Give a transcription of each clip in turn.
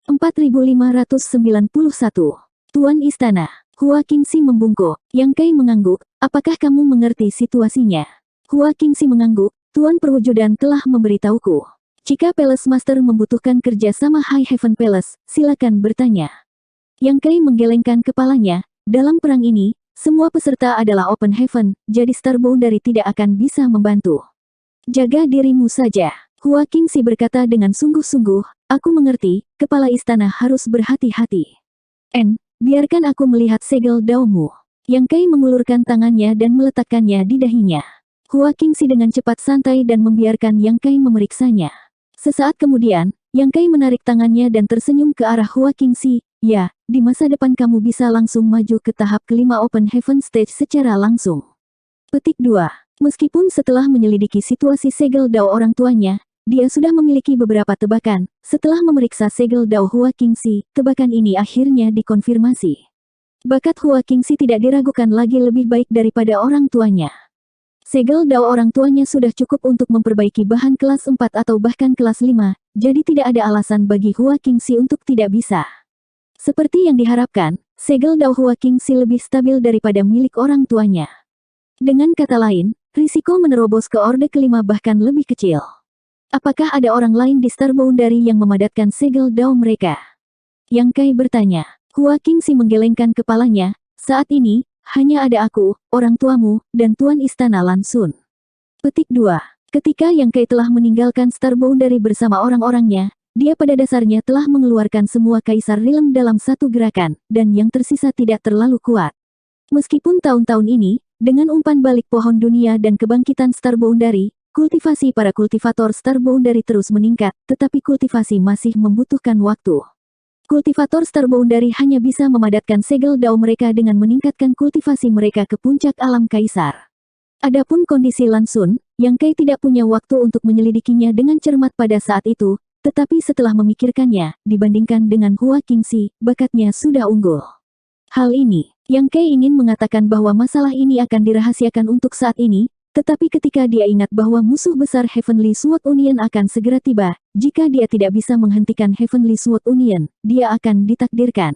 4591. Tuan Istana. Hua Qingxi membungkuk. Yang Kai mengangguk, apakah kamu mengerti situasinya? Hua Qingxi mengangguk, Tuan Perwujudan telah memberitahuku. Jika Palace Master membutuhkan kerja sama High Heaven Palace, silakan bertanya. Yang Kai menggelengkan kepalanya, dalam perang ini, semua peserta adalah Open Heaven, jadi Star Boundary tidak akan bisa membantu. Jaga dirimu saja. Hua Qingxi berkata dengan sungguh-sungguh, aku mengerti, kepala istana harus berhati-hati. Biarkan aku melihat segel daunmu. Yang Kai mengulurkan tangannya dan meletakkannya di dahinya. Hua Qingxi dengan cepat santai dan membiarkan Yang Kai memeriksanya. Sesaat kemudian, Yang Kai menarik tangannya dan tersenyum ke arah Hua Qingxi. Ya, di masa depan kamu bisa langsung maju ke tahap kelima Open Heaven Stage secara langsung. Petik 2. Meskipun setelah menyelidiki situasi segel dao orang tuanya, dia sudah memiliki beberapa tebakan. Setelah memeriksa segel dao Hua Qingxi, tebakan ini akhirnya dikonfirmasi. Bakat Hua Qingxi tidak diragukan lagi lebih baik daripada orang tuanya. Segel dao orang tuanya sudah cukup untuk memperbaiki bahan kelas 4 atau bahkan kelas 5, jadi tidak ada alasan bagi Hua Qingxi untuk tidak bisa. Seperti yang diharapkan, segel dao Hua Qingxi lebih stabil daripada milik orang tuanya. Dengan kata lain, risiko menerobos ke orde kelima bahkan lebih kecil. Apakah ada orang lain di Star Boundary yang memadatkan segel dao mereka? Yang Kai bertanya. Hua Qingxi menggelengkan kepalanya, saat ini, hanya ada aku, orang tuamu, dan Tuan Istana Lan Xun. Petik 2. Ketika Yang Kai telah meninggalkan Star Boundary bersama orang-orangnya, dia pada dasarnya telah mengeluarkan semua Kaisar Realm dalam satu gerakan, dan yang tersisa tidak terlalu kuat. Meskipun tahun-tahun ini, dengan umpan balik pohon dunia dan kebangkitan Star Boundary, kultivasi para kultivator Star Boundary terus meningkat, tetapi kultivasi masih membutuhkan waktu. Kultivator Star Boundary hanya bisa memadatkan segel dao mereka dengan meningkatkan kultivasi mereka ke puncak alam Kaisar. Adapun kondisi Lan Xun, Yang Kai tidak punya waktu untuk menyelidikinya dengan cermat pada saat itu, tetapi setelah memikirkannya, dibandingkan dengan Hua Qingxi, bakatnya sudah unggul. Hal ini, Yang Kai ingin mengatakan bahwa masalah ini akan dirahasiakan untuk saat ini, tetapi ketika dia ingat bahwa musuh besar Heavenly Sword Union akan segera tiba, jika dia tidak bisa menghentikan Heavenly Sword Union, dia akan ditakdirkan.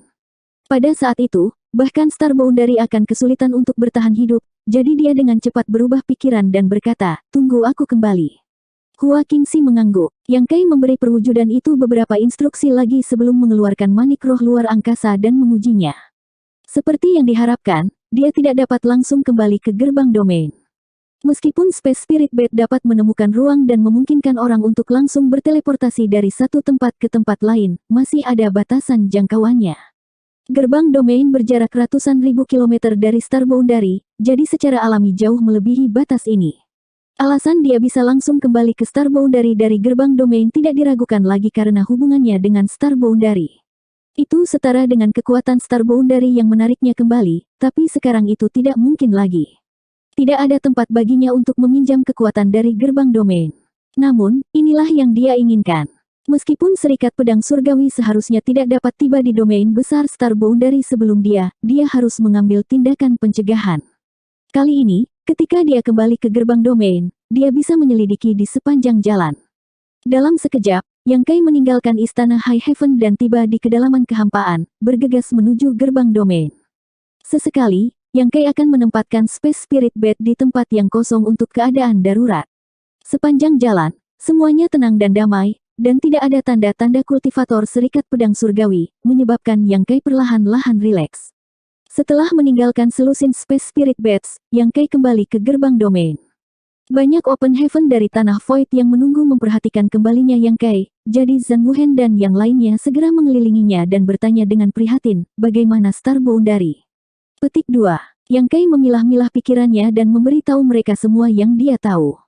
Pada saat itu, bahkan Star Boundary akan kesulitan untuk bertahan hidup, jadi dia dengan cepat berubah pikiran dan berkata, tunggu aku kembali. Hua Qingxi mengangguk. Yang Kai memberi perwujudan itu beberapa instruksi lagi sebelum mengeluarkan manik roh luar angkasa dan mengujinya. Seperti yang diharapkan, dia tidak dapat langsung kembali ke gerbang domain. Meskipun Space Spirit Bed dapat menemukan ruang dan memungkinkan orang untuk langsung berteleportasi dari satu tempat ke tempat lain, masih ada batasan jangkauannya. Gerbang domain berjarak ratusan ribu kilometer dari Star Boundary, jadi secara alami jauh melebihi batas ini. Alasan dia bisa langsung kembali ke Star Boundary dari gerbang domain tidak diragukan lagi karena hubungannya dengan Star Boundary. Itu setara dengan kekuatan Star Boundary yang menariknya kembali, tapi sekarang itu tidak mungkin lagi. Tidak ada tempat baginya untuk meminjam kekuatan dari gerbang domain. Namun, inilah yang dia inginkan. Meskipun Serikat Pedang Surgawi seharusnya tidak dapat tiba di domain besar Star Boundary sebelum dia harus mengambil tindakan pencegahan. Kali ini, ketika dia kembali ke gerbang domain, dia bisa menyelidiki di sepanjang jalan. Dalam sekejap, Yang Kai meninggalkan istana High Heaven dan tiba di kedalaman kehampaan, bergegas menuju gerbang domain. Sesekali, Yang Kai akan menempatkan Space Spirit Bed di tempat yang kosong untuk keadaan darurat. Sepanjang jalan, semuanya tenang dan damai, dan tidak ada tanda-tanda kultivator Serikat Pedang Surgawi, menyebabkan Yang Kai perlahan-lahan rileks. Setelah meninggalkan selusin Space Spirit Beds, Yang Kai kembali ke gerbang domain. Banyak Open Heaven dari Tanah Void yang menunggu memperhatikan kembalinya Yang Kai, jadi Zhang Wuhen dan yang lainnya segera mengelilinginya dan bertanya dengan prihatin, bagaimana Star Boundary. Petik 2. Yang Kai memilah-milah pikirannya dan memberitahu mereka semua yang dia tahu.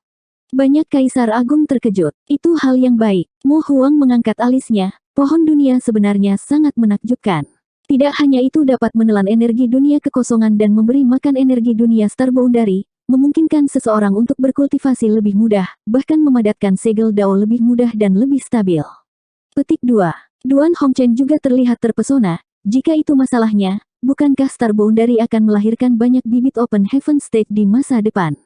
Banyak Kaisar Agung terkejut. Itu hal yang baik. Mo Huang mengangkat alisnya. Pohon dunia sebenarnya sangat menakjubkan. Tidak hanya itu dapat menelan energi dunia kekosongan dan memberi makan energi dunia Star Boundary, memungkinkan seseorang untuk berkultivasi lebih mudah, bahkan memadatkan segel dao lebih mudah dan lebih stabil. Petik 2. Duan Hongchen juga terlihat terpesona. Jika itu masalahnya, bukankah Star Boundary akan melahirkan banyak bibit Open Heaven State di masa depan?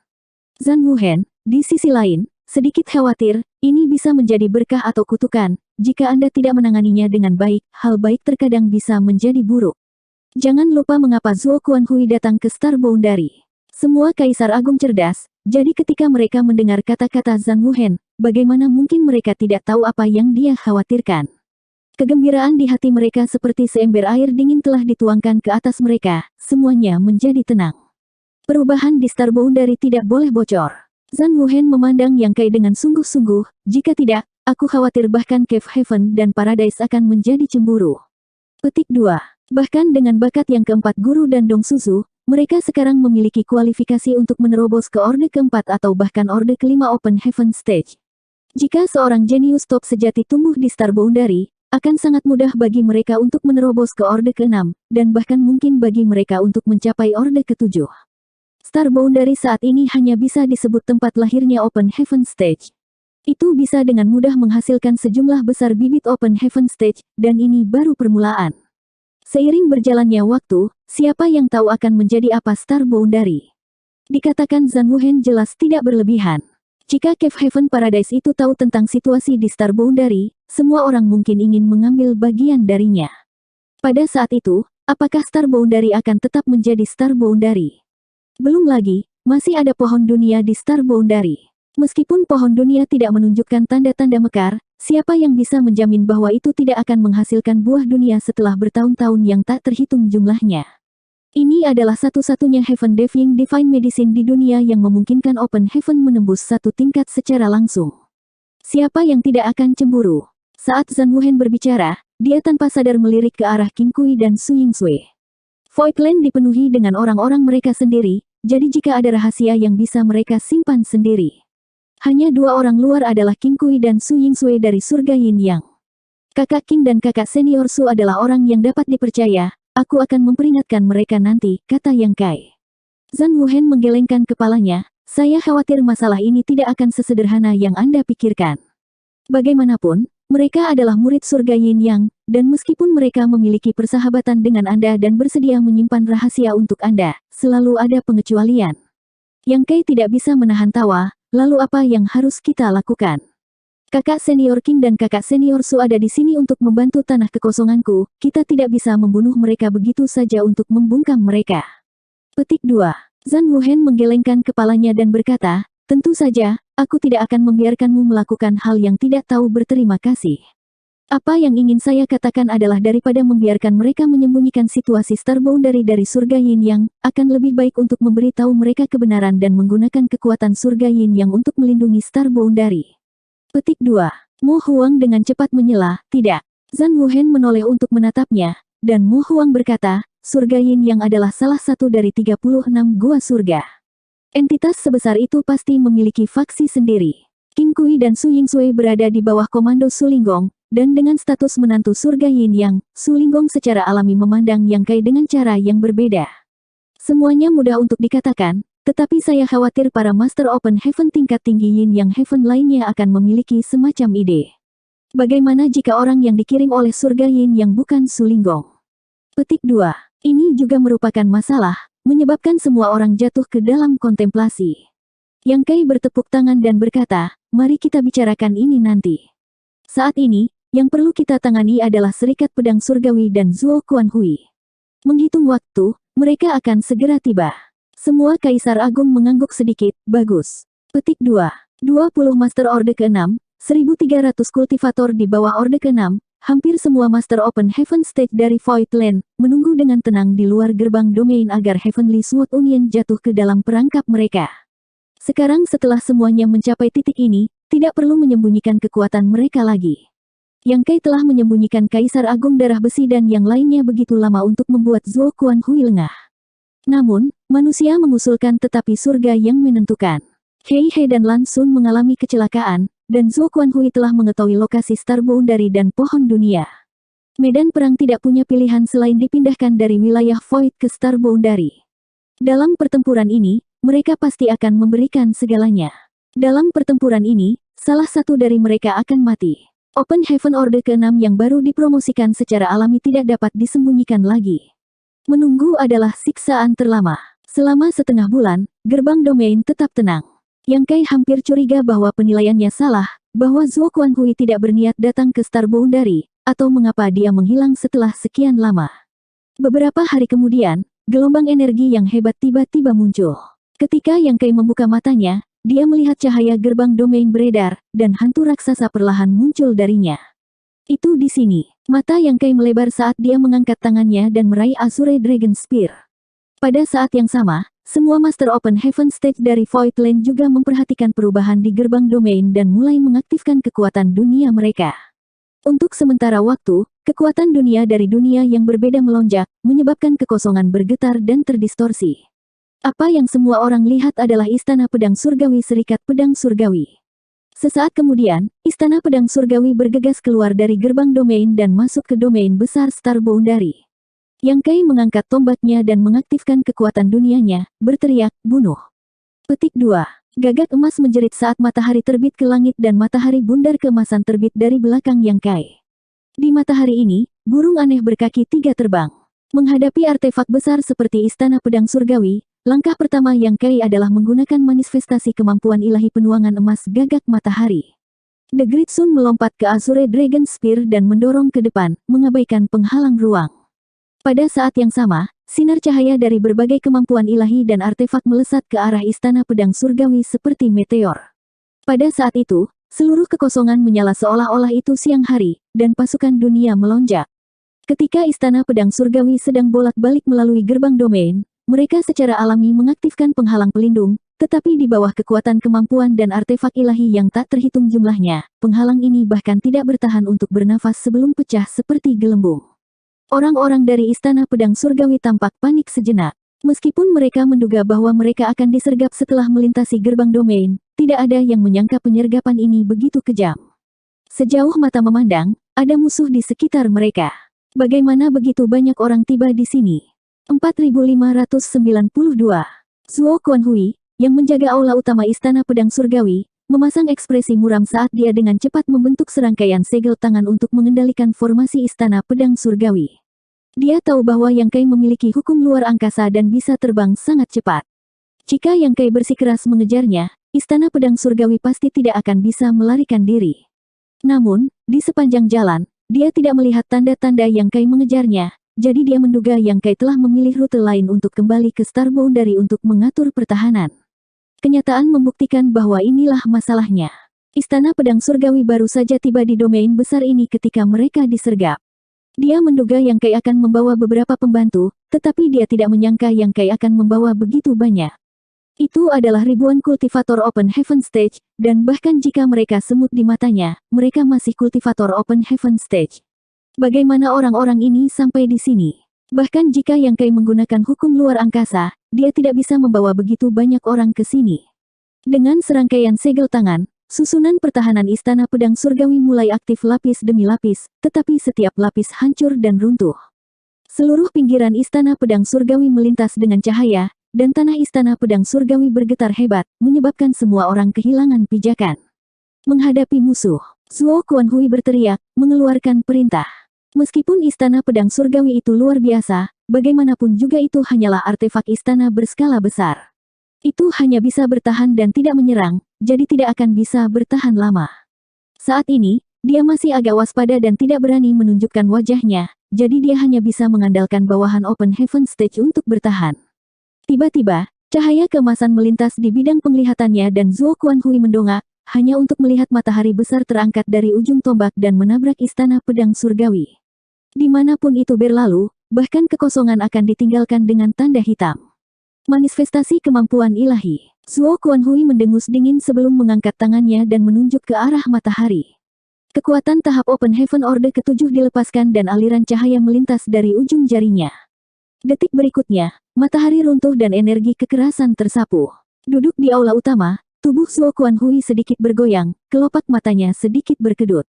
Zhang Wuhen, di sisi lain, sedikit khawatir, ini bisa menjadi berkah atau kutukan, jika Anda tidak menanganinya dengan baik, hal baik terkadang bisa menjadi buruk. Jangan lupa mengapa Zhuo Quanhui datang ke Star Boundary. Semua kaisar agung cerdas, jadi ketika mereka mendengar kata-kata Zhan Wuhen, bagaimana mungkin mereka tidak tahu apa yang dia khawatirkan. Kegembiraan di hati mereka seperti seember air dingin telah dituangkan ke atas mereka, semuanya menjadi tenang. Perubahan di Star Boundary tidak boleh bocor. Zhan Wuhen memandang Yang Kai dengan sungguh-sungguh, jika tidak, aku khawatir bahkan Cave Heaven dan Paradise akan menjadi cemburu. Petik 2. Bahkan dengan bakat yang keempat guru dan Dong Suzu, mereka sekarang memiliki kualifikasi untuk menerobos ke Orde keempat atau bahkan Orde kelima Open Heaven Stage. Jika seorang jenius top sejati tumbuh di Star Boundary, akan sangat mudah bagi mereka untuk menerobos ke Orde ke-6, dan bahkan mungkin bagi mereka untuk mencapai Orde ke-7. Star Boundary saat ini hanya bisa disebut tempat lahirnya Open Heaven Stage. Itu bisa dengan mudah menghasilkan sejumlah besar bibit Open Heaven Stage, dan ini baru permulaan. Seiring berjalannya waktu, siapa yang tahu akan menjadi apa Star Boundary? Dikatakan Zhan Wuhen jelas tidak berlebihan. Jika Cave Heaven Paradise itu tahu tentang situasi di Star Boundary, semua orang mungkin ingin mengambil bagian darinya. Pada saat itu, apakah Star Boundary akan tetap menjadi Star Boundary? Belum lagi, masih ada pohon dunia di Star Boundary. Meskipun pohon dunia tidak menunjukkan tanda-tanda mekar, siapa yang bisa menjamin bahwa itu tidak akan menghasilkan buah dunia setelah bertahun-tahun yang tak terhitung jumlahnya? Ini adalah satu-satunya Heaven Defying Divine Medicine di dunia yang memungkinkan Open Heaven menembus satu tingkat secara langsung. Siapa yang tidak akan cemburu? Saat Zhan Wuhen berbicara, dia tanpa sadar melirik ke arah Qing Kui dan Su Yingsui. Voidland dipenuhi dengan orang-orang mereka sendiri, jadi jika ada rahasia yang bisa mereka simpan sendiri. Hanya dua orang luar adalah Qing Kui dan Su Yingsui dari surga Yin Yang. Kakak Qing dan kakak senior Su adalah orang yang dapat dipercaya. Aku akan memperingatkan mereka nanti, kata Yang Kai. Zhan Wuhen menggelengkan kepalanya, saya khawatir masalah ini tidak akan sesederhana yang Anda pikirkan. Bagaimanapun, mereka adalah murid surga Yin Yang, dan meskipun mereka memiliki persahabatan dengan Anda dan bersedia menyimpan rahasia untuk Anda, selalu ada pengecualian. Yang Kai tidak bisa menahan tawa, lalu apa yang harus kita lakukan? Kakak senior Qing dan kakak senior Su ada di sini untuk membantu tanah kekosonganku, kita tidak bisa membunuh mereka begitu saja untuk membungkam mereka. Petik 2. Zhan Wuhen menggelengkan kepalanya dan berkata, tentu saja, aku tidak akan membiarkanmu melakukan hal yang tidak tahu berterima kasih. Apa yang ingin saya katakan adalah daripada membiarkan mereka menyembunyikan situasi Star Boundary dari surga Yin Yang, akan lebih baik untuk memberitahu mereka kebenaran dan menggunakan kekuatan surga Yin Yang untuk melindungi Star Boundary. Petik 2. Mo Huang dengan cepat menyela, tidak. Zhan Wuhen menoleh untuk menatapnya, dan Mo Huang berkata, surga Yin Yang adalah salah satu dari 36 gua surga. Entitas sebesar itu pasti memiliki faksi sendiri. Qing Kui dan Su Yingsui berada di bawah komando Su Linggong, dan dengan status menantu surga Yin Yang, Su Linggong secara alami memandang Yang Kai dengan cara yang berbeda. Semuanya mudah untuk dikatakan, tetapi saya khawatir para Master Open Heaven tingkat tinggi Yin Yang Heaven lainnya akan memiliki semacam ide. Bagaimana jika orang yang dikirim oleh surga Yin Yang bukan Su Linggong? Petik 2. Ini juga merupakan masalah, menyebabkan semua orang jatuh ke dalam kontemplasi. Yang Kai bertepuk tangan dan berkata, mari kita bicarakan ini nanti. Saat ini, yang perlu kita tangani adalah Serikat Pedang Surgawi dan Zhuo Quanhui. Menghitung waktu, mereka akan segera tiba. Semua Kaisar Agung mengangguk sedikit, bagus. Petik 2. 20 Master Orde ke-6, 1300 kultivator di bawah Orde ke-6, hampir semua Master Open Heaven Stage dari Voidland, menunggu dengan tenang di luar gerbang domain agar Heavenly Sword Union jatuh ke dalam perangkap mereka. Sekarang setelah semuanya mencapai titik ini, tidak perlu menyembunyikan kekuatan mereka lagi. Yang Kai telah menyembunyikan Kaisar Agung Darah Besi dan yang lainnya begitu lama untuk membuat Zhuo Quanhui lengah. Namun, manusia mengusulkan tetapi surga yang menentukan. Hei He dan Lan Xun mengalami kecelakaan, dan Zhuo Quanhui telah mengetahui lokasi Star Boundary dan pohon dunia. Medan perang tidak punya pilihan selain dipindahkan dari wilayah Void ke Star Boundary. Dalam pertempuran ini, mereka pasti akan memberikan segalanya. Dalam pertempuran ini, salah satu dari mereka akan mati. Open Heaven Orde ke-6 yang baru dipromosikan secara alami tidak dapat disembunyikan lagi. Menunggu adalah siksaan terlama. Selama setengah bulan, gerbang domain tetap tenang. Yang Kai hampir curiga bahwa penilaiannya salah, bahwa Zuo Quanhui tidak berniat datang ke Star Boundary, atau mengapa dia menghilang setelah sekian lama. Beberapa hari kemudian, gelombang energi yang hebat tiba-tiba muncul. Ketika Yang Kai membuka matanya, dia melihat cahaya gerbang domain beredar, dan hantu raksasa perlahan muncul darinya. Itu di sini. Mata Yang Kai melebar saat dia mengangkat tangannya dan meraih Azure Dragon Spear. Pada saat yang sama, semua Master Open Heaven Stage dari Void Land juga memperhatikan perubahan di gerbang domain dan mulai mengaktifkan kekuatan dunia mereka. Untuk sementara waktu, kekuatan dunia dari dunia yang berbeda melonjak, menyebabkan kekosongan bergetar dan terdistorsi. Apa yang semua orang lihat adalah Istana Pedang Surgawi Serikat Pedang Surgawi. Sesaat kemudian, Istana Pedang Surgawi bergegas keluar dari gerbang domain dan masuk ke domain besar Star Boundary. Yang Kai mengangkat tombaknya dan mengaktifkan kekuatan dunianya, berteriak, bunuh. Petik 2. Gagak emas menjerit saat matahari terbit ke langit dan matahari bundar keemasan terbit dari belakang Yang Kai. Di matahari ini, burung aneh berkaki 3 terbang. Menghadapi artefak besar seperti Istana Pedang Surgawi, langkah pertama Yang Kai adalah menggunakan manifestasi kemampuan ilahi penuangan emas gagak matahari. The Great Sun melompat ke Azure Dragon Spear dan mendorong ke depan, mengabaikan penghalang ruang. Pada saat yang sama, sinar cahaya dari berbagai kemampuan ilahi dan artefak melesat ke arah Istana Pedang Surgawi seperti meteor. Pada saat itu, seluruh kekosongan menyala seolah-olah itu siang hari, dan pasukan dunia melonjak. Ketika Istana Pedang Surgawi sedang bolak-balik melalui gerbang domain, mereka secara alami mengaktifkan penghalang pelindung, tetapi di bawah kekuatan kemampuan dan artefak ilahi yang tak terhitung jumlahnya, penghalang ini bahkan tidak bertahan untuk bernafas sebelum pecah seperti gelembung. Orang-orang dari Istana Pedang Surgawi tampak panik sejenak. Meskipun mereka menduga bahwa mereka akan disergap setelah melintasi gerbang domain, tidak ada yang menyangka penyergapan ini begitu kejam. Sejauh mata memandang, ada musuh di sekitar mereka. Bagaimana begitu banyak orang tiba di sini? 4592. Zuo Quanhui, yang menjaga aula utama Istana Pedang Surgawi, memasang ekspresi muram saat dia dengan cepat membentuk serangkaian segel tangan untuk mengendalikan formasi Istana Pedang Surgawi. Dia tahu bahwa Yang Kai memiliki hukum luar angkasa dan bisa terbang sangat cepat. Jika Yang Kai bersikeras mengejarnya, Istana Pedang Surgawi pasti tidak akan bisa melarikan diri. Namun, di sepanjang jalan, dia tidak melihat tanda-tanda Yang Kai mengejarnya, jadi dia menduga Yang Kai telah memilih rute lain untuk kembali ke Star Boundary untuk mengatur pertahanan. Kenyataan membuktikan bahwa inilah masalahnya. Istana Pedang Surgawi baru saja tiba di domain besar ini ketika mereka disergap. Dia menduga Yang Kai akan membawa beberapa pembantu, tetapi dia tidak menyangka Yang Kai akan membawa begitu banyak. Itu adalah ribuan kultivator Open Heaven Stage, dan bahkan jika mereka semut di matanya, mereka masih kultivator Open Heaven Stage. Bagaimana orang-orang ini sampai di sini? Bahkan jika Yang Kai menggunakan hukum luar angkasa, dia tidak bisa membawa begitu banyak orang ke sini. Dengan serangkaian segel tangan, susunan pertahanan Istana Pedang Surgawi mulai aktif lapis demi lapis, tetapi setiap lapis hancur dan runtuh. Seluruh pinggiran Istana Pedang Surgawi melintas dengan cahaya, dan tanah Istana Pedang Surgawi bergetar hebat, menyebabkan semua orang kehilangan pijakan. Menghadapi musuh, Zuo Quanhui berteriak, mengeluarkan perintah. Meskipun Istana Pedang Surgawi itu luar biasa, bagaimanapun juga itu hanyalah artefak istana berskala besar. Itu hanya bisa bertahan dan tidak menyerang, jadi tidak akan bisa bertahan lama. Saat ini, dia masih agak waspada dan tidak berani menunjukkan wajahnya, jadi dia hanya bisa mengandalkan bawahan Open Heaven Stage untuk bertahan. Tiba-tiba, cahaya keemasan melintas di bidang penglihatannya dan Zuo Quanhui mendongak, hanya untuk melihat matahari besar terangkat dari ujung tombak dan menabrak Istana Pedang Surgawi. Dimanapun itu berlalu, bahkan kekosongan akan ditinggalkan dengan tanda hitam. Manifestasi kemampuan ilahi. Zuo Quanhui mendengus dingin sebelum mengangkat tangannya dan menunjuk ke arah matahari. Kekuatan tahap Open Heaven Orde ke-7 dilepaskan dan aliran cahaya melintas dari ujung jarinya. Detik berikutnya, matahari runtuh dan energi kekerasan tersapu. Duduk di aula utama, tubuh Zuo Quanhui sedikit bergoyang, kelopak matanya sedikit berkedut.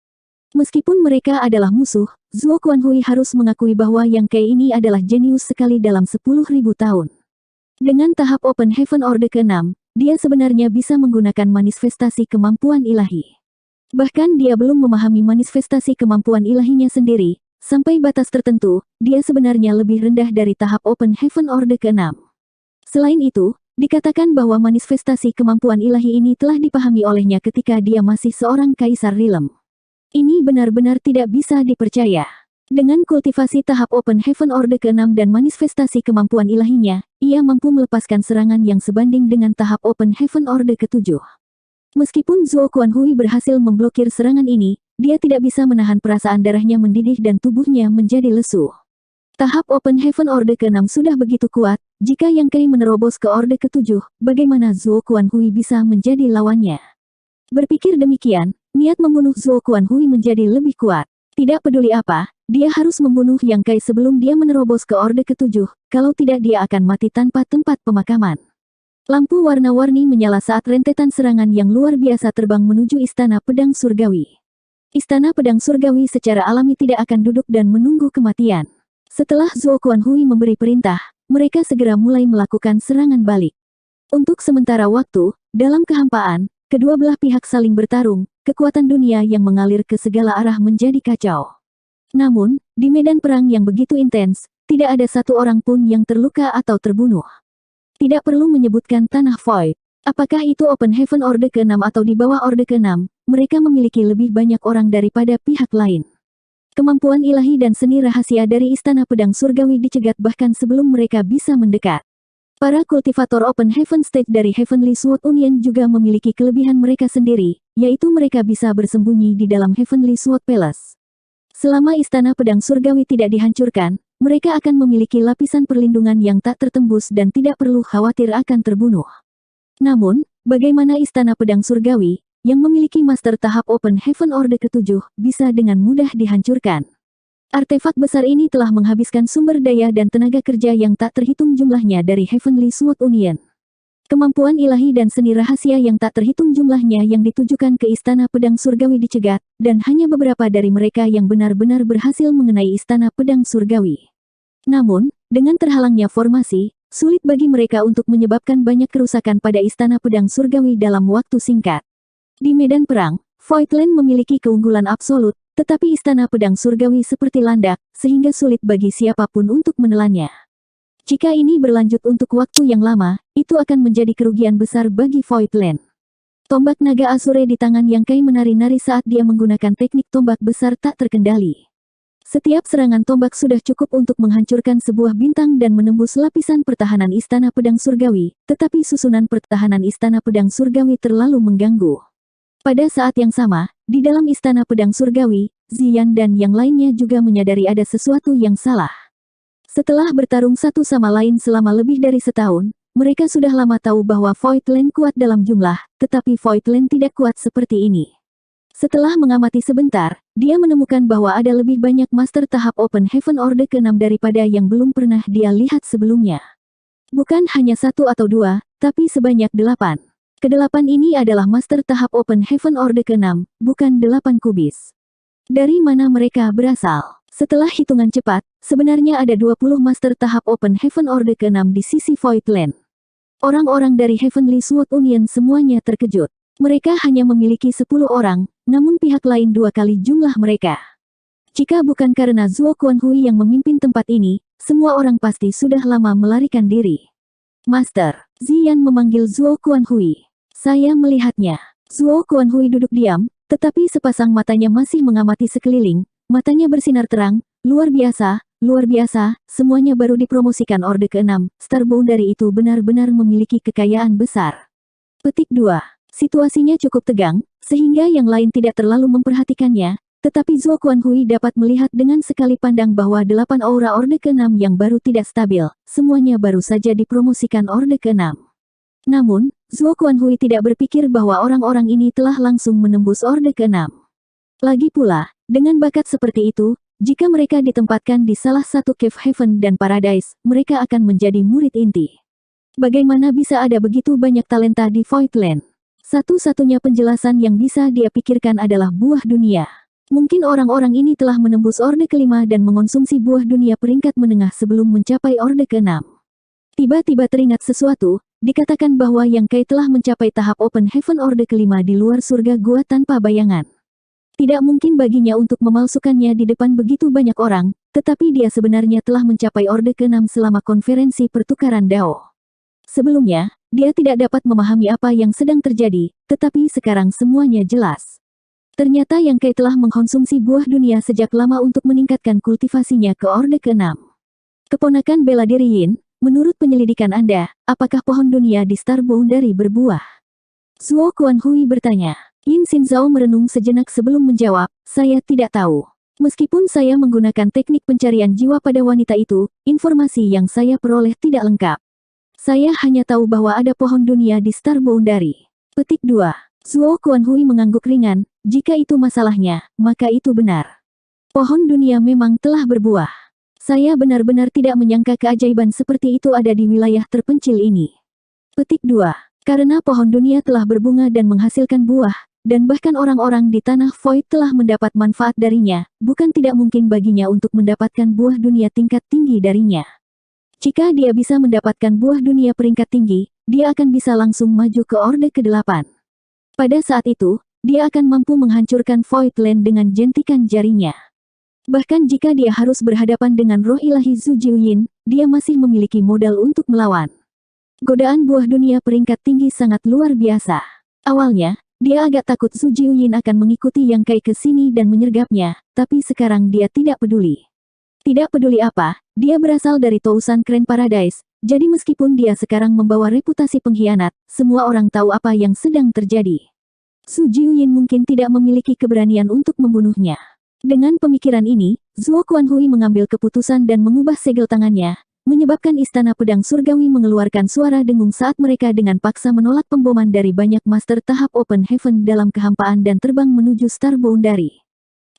Meskipun mereka adalah musuh, Zuo Quanhui harus mengakui bahwa Yang Kai ini adalah jenius sekali dalam 10.000 tahun. Dengan tahap Open Heaven Orde ke-6, dia sebenarnya bisa menggunakan manifestasi kemampuan ilahi. Bahkan dia belum memahami manifestasi kemampuan ilahinya sendiri, sampai batas tertentu, dia sebenarnya lebih rendah dari tahap Open Heaven Orde ke-6. Selain itu, Dikatakan bahwa manifestasi kemampuan ilahi ini telah dipahami olehnya ketika dia masih seorang kaisar Rilem. Ini benar-benar tidak bisa dipercaya. Dengan kultivasi tahap Open Heaven Orde ke-6 dan manifestasi kemampuan ilahinya, ia mampu melepaskan serangan yang sebanding dengan tahap Open Heaven Orde ke-7. Meskipun Zhuo Quanhui berhasil memblokir serangan ini, dia tidak bisa menahan perasaan darahnya mendidih dan tubuhnya menjadi lesu. Tahap Open Heaven Orde ke-6 sudah begitu kuat, jika Yang Kai menerobos ke Orde ke-7, bagaimana Zhuo Quanhui bisa menjadi lawannya? Berpikir demikian, niat membunuh Zhuo Quanhui menjadi lebih kuat. Tidak peduli apa, dia harus membunuh Yang Kai sebelum dia menerobos ke Orde ke-7, kalau tidak dia akan mati tanpa tempat pemakaman. Lampu warna-warni menyala saat rentetan serangan yang luar biasa terbang menuju Istana Pedang Surgawi. Istana Pedang Surgawi secara alami tidak akan duduk dan menunggu kematian. Setelah Zhuo Quanhui memberi perintah, mereka segera mulai melakukan serangan balik. Untuk sementara waktu, dalam kehampaan, kedua belah pihak saling bertarung, kekuatan dunia yang mengalir ke segala arah menjadi kacau. Namun, di medan perang yang begitu intens, tidak ada satu orang pun yang terluka atau terbunuh. Tidak perlu menyebutkan tanah void. Apakah itu Open Heaven Orde ke-6 atau di bawah Orde ke-6, mereka memiliki lebih banyak orang daripada pihak lain. Kemampuan ilahi dan seni rahasia dari Istana Pedang Surgawi dicegat bahkan sebelum mereka bisa mendekat. Para kultivator Open Heaven Stage dari Heavenly Sword Union juga memiliki kelebihan mereka sendiri, yaitu mereka bisa bersembunyi di dalam Heavenly Sword Palace. Selama Istana Pedang Surgawi tidak dihancurkan, mereka akan memiliki lapisan perlindungan yang tak tertembus dan tidak perlu khawatir akan terbunuh. Namun, bagaimana Istana Pedang Surgawi, yang memiliki master tahap Open Heaven Orde ke-7, bisa dengan mudah dihancurkan? Artefak besar ini telah menghabiskan sumber daya dan tenaga kerja yang tak terhitung jumlahnya dari Heavenly Sword Union. Kemampuan ilahi dan seni rahasia yang tak terhitung jumlahnya yang ditujukan ke Istana Pedang Surgawi dicegat, dan hanya beberapa dari mereka yang benar-benar berhasil mengenai Istana Pedang Surgawi. Namun, dengan terhalangnya formasi, sulit bagi mereka untuk menyebabkan banyak kerusakan pada Istana Pedang Surgawi dalam waktu singkat. Di medan perang, Voidland memiliki keunggulan absolut, tetapi Istana Pedang Surgawi seperti landak, sehingga sulit bagi siapapun untuk menelannya. Jika ini berlanjut untuk waktu yang lama, itu akan menjadi kerugian besar bagi Voidland. Tombak naga Azure di tangan Yang Kai menari-nari saat dia menggunakan teknik tombak besar tak terkendali. Setiap serangan tombak sudah cukup untuk menghancurkan sebuah bintang dan menembus lapisan pertahanan Istana Pedang Surgawi, tetapi susunan pertahanan Istana Pedang Surgawi terlalu mengganggu. Pada saat yang sama, di dalam Istana Pedang Surgawi, Ziyan dan yang lainnya juga menyadari ada sesuatu yang salah. Setelah bertarung satu sama lain selama lebih dari setahun, mereka sudah lama tahu bahwa Voidland kuat dalam jumlah, tetapi Voidland tidak kuat seperti ini. Setelah mengamati sebentar, dia menemukan bahwa ada lebih banyak master tahap Open Heaven Orde ke-6 daripada yang belum pernah dia lihat sebelumnya. Bukan hanya satu atau dua, tapi sebanyak 8. Kedelapan ini adalah master tahap Open Heaven Orde ke-6, bukan 8 kubis. Dari mana mereka berasal? Setelah hitungan cepat, sebenarnya ada 20 master tahap Open Heaven Orde ke-6 di sisi Voidland. Orang-orang dari Heavenly Sword Union semuanya terkejut. Mereka hanya memiliki 10 orang, namun pihak lain 2 kali jumlah mereka. Jika bukan karena Zhuo Quanhui yang memimpin tempat ini, semua orang pasti sudah lama melarikan diri. Master, Ziyan memanggil Zhuo Quanhui. Saya melihatnya. Zhuo Quanhui duduk diam, tetapi sepasang matanya masih mengamati sekeliling, matanya bersinar terang, luar biasa, semuanya baru dipromosikan Orde ke-6, Star Boundary itu benar-benar memiliki kekayaan besar. Petik 2. Situasinya cukup tegang, sehingga yang lain tidak terlalu memperhatikannya, tetapi Zhuo Quanhui dapat melihat dengan sekali pandang bahwa 8 aura Orde ke-6 yang baru tidak stabil, semuanya baru saja dipromosikan Orde ke-6. Namun, Zhuo Quanhui tidak berpikir bahwa orang-orang ini telah langsung menembus Orde ke-6. Lagi pula, dengan bakat seperti itu, jika mereka ditempatkan di salah satu Cave Heaven dan Paradise, mereka akan menjadi murid inti. Bagaimana bisa ada begitu banyak talenta di Voidland? Satu-satunya penjelasan yang bisa dia pikirkan adalah buah dunia. Mungkin orang-orang ini telah menembus Orde ke-5 dan mengonsumsi buah dunia peringkat menengah sebelum mencapai Orde ke-6. Tiba-tiba teringat sesuatu, dikatakan bahwa Yang Kai telah mencapai tahap Open Heaven Orde ke-5 di luar surga gua tanpa bayangan. Tidak mungkin baginya untuk memalsukannya di depan begitu banyak orang, tetapi dia sebenarnya telah mencapai Orde ke-6 selama konferensi pertukaran Dao. Sebelumnya, dia tidak dapat memahami apa yang sedang terjadi, tetapi sekarang semuanya jelas. Ternyata Yang Kai telah mengkonsumsi buah dunia sejak lama untuk meningkatkan kultivasinya ke Orde ke-6. Keponakan bela diri Yin, menurut penyelidikan Anda, apakah pohon dunia di Star Boundary berbuah? Zuo Kuan-hui bertanya. Yin Xinzhao merenung sejenak sebelum menjawab, saya tidak tahu. Meskipun saya menggunakan teknik pencarian jiwa pada wanita itu, informasi yang saya peroleh tidak lengkap. Saya hanya tahu bahwa ada pohon dunia di Star Boundary. Petik 2. Zuo Kuan-hui mengangguk ringan, jika itu masalahnya, maka itu benar. Pohon dunia memang telah berbuah. Saya benar-benar tidak menyangka keajaiban seperti itu ada di wilayah terpencil ini. Petik 2. Karena pohon dunia telah berbunga dan menghasilkan buah, dan bahkan orang-orang di Tanah Void telah mendapat manfaat darinya, bukan tidak mungkin baginya untuk mendapatkan buah dunia tingkat tinggi darinya. Jika dia bisa mendapatkan buah dunia peringkat tinggi, dia akan bisa langsung maju ke Orde ke-8. Pada saat itu, dia akan mampu menghancurkan Void Land dengan jentikan jarinya. Bahkan jika dia harus berhadapan dengan roh ilahi Zhu Jiuyin, dia masih memiliki modal untuk melawan. Godaan buah dunia peringkat tinggi sangat luar biasa. Awalnya, dia agak takut Zhu Jiuyin akan mengikuti Yang Kai ke sini dan menyergapnya, tapi sekarang dia tidak peduli. Tidak peduli apa, dia berasal dari Tousan Grand Paradise, jadi meskipun dia sekarang membawa reputasi pengkhianat, semua orang tahu apa yang sedang terjadi. Zhu Jiuyin mungkin tidak memiliki keberanian untuk membunuhnya. Dengan pemikiran ini, Zuo Kuan-hui mengambil keputusan dan mengubah segel tangannya, menyebabkan Istana Pedang Surgawi mengeluarkan suara dengung saat mereka dengan paksa menolak pemboman dari banyak master tahap Open Heaven dalam kehampaan dan terbang menuju Star Boundary.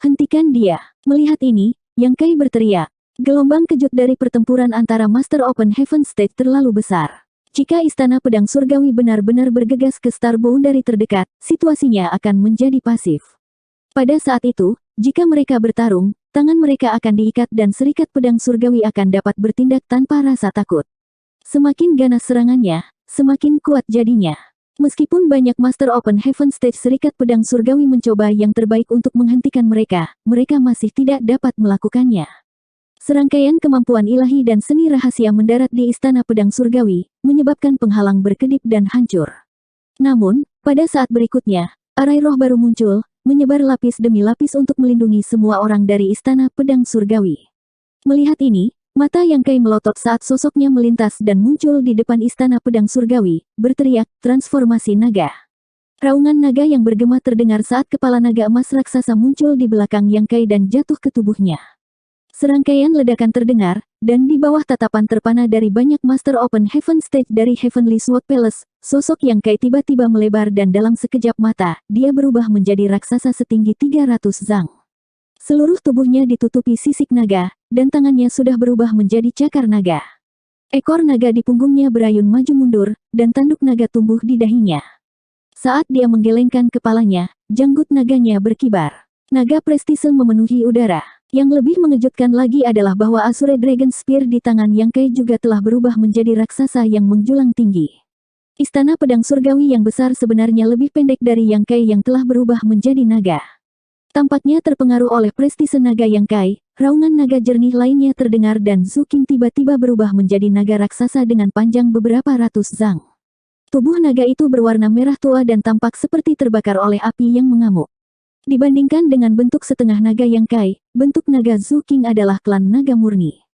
Hentikan dia. Melihat ini, Yang Kai berteriak. Gelombang kejut dari pertempuran antara Master Open Heaven Stage terlalu besar. Jika Istana Pedang Surgawi benar-benar bergegas ke Star Boundary terdekat, situasinya akan menjadi pasif. Pada saat itu, jika mereka bertarung, tangan mereka akan diikat dan Serikat Pedang Surgawi akan dapat bertindak tanpa rasa takut. Semakin ganas serangannya, semakin kuat jadinya. Meskipun banyak Master Open Heaven Stage Serikat Pedang Surgawi mencoba yang terbaik untuk menghentikan mereka, mereka masih tidak dapat melakukannya. Serangkaian kemampuan ilahi dan seni rahasia mendarat di Istana Pedang Surgawi, menyebabkan penghalang berkedip dan hancur. Namun, pada saat berikutnya, arai roh baru muncul, menyebar lapis demi lapis untuk melindungi semua orang dari Istana Pedang Surgawi. Melihat ini, mata Yang Kai melotot saat sosoknya melintas dan muncul di depan Istana Pedang Surgawi, berteriak, transformasi naga. Raungan naga yang bergema terdengar saat kepala naga emas raksasa muncul di belakang Yang Kai dan jatuh ke tubuhnya. Serangkaian ledakan terdengar, dan di bawah tatapan terpana dari banyak Master Open Heaven Stage dari Heavenly Sword Palace, sosok Yang Kai tiba-tiba melebar dan dalam sekejap mata, dia berubah menjadi raksasa setinggi 300 zang. Seluruh tubuhnya ditutupi sisik naga, dan tangannya sudah berubah menjadi cakar naga. Ekor naga di punggungnya berayun maju mundur, dan tanduk naga tumbuh di dahinya. Saat dia menggelengkan kepalanya, janggut naganya berkibar. Naga prestise memenuhi udara. Yang lebih mengejutkan lagi adalah bahwa Azure Dragon Spear di tangan Yang Kai juga telah berubah menjadi raksasa yang menjulang tinggi. Istana Pedang Surgawi yang besar sebenarnya lebih pendek dari Yang Kai yang telah berubah menjadi naga. Tampaknya terpengaruh oleh prestise naga Yang Kai, raungan naga jernih lainnya terdengar dan Zhu Qing tiba-tiba berubah menjadi naga raksasa dengan panjang beberapa ratus zang. Tubuh naga itu berwarna merah tua dan tampak seperti terbakar oleh api yang mengamuk. Dibandingkan dengan bentuk setengah naga Yang Kai, bentuk naga Zhu Qing adalah klan naga murni.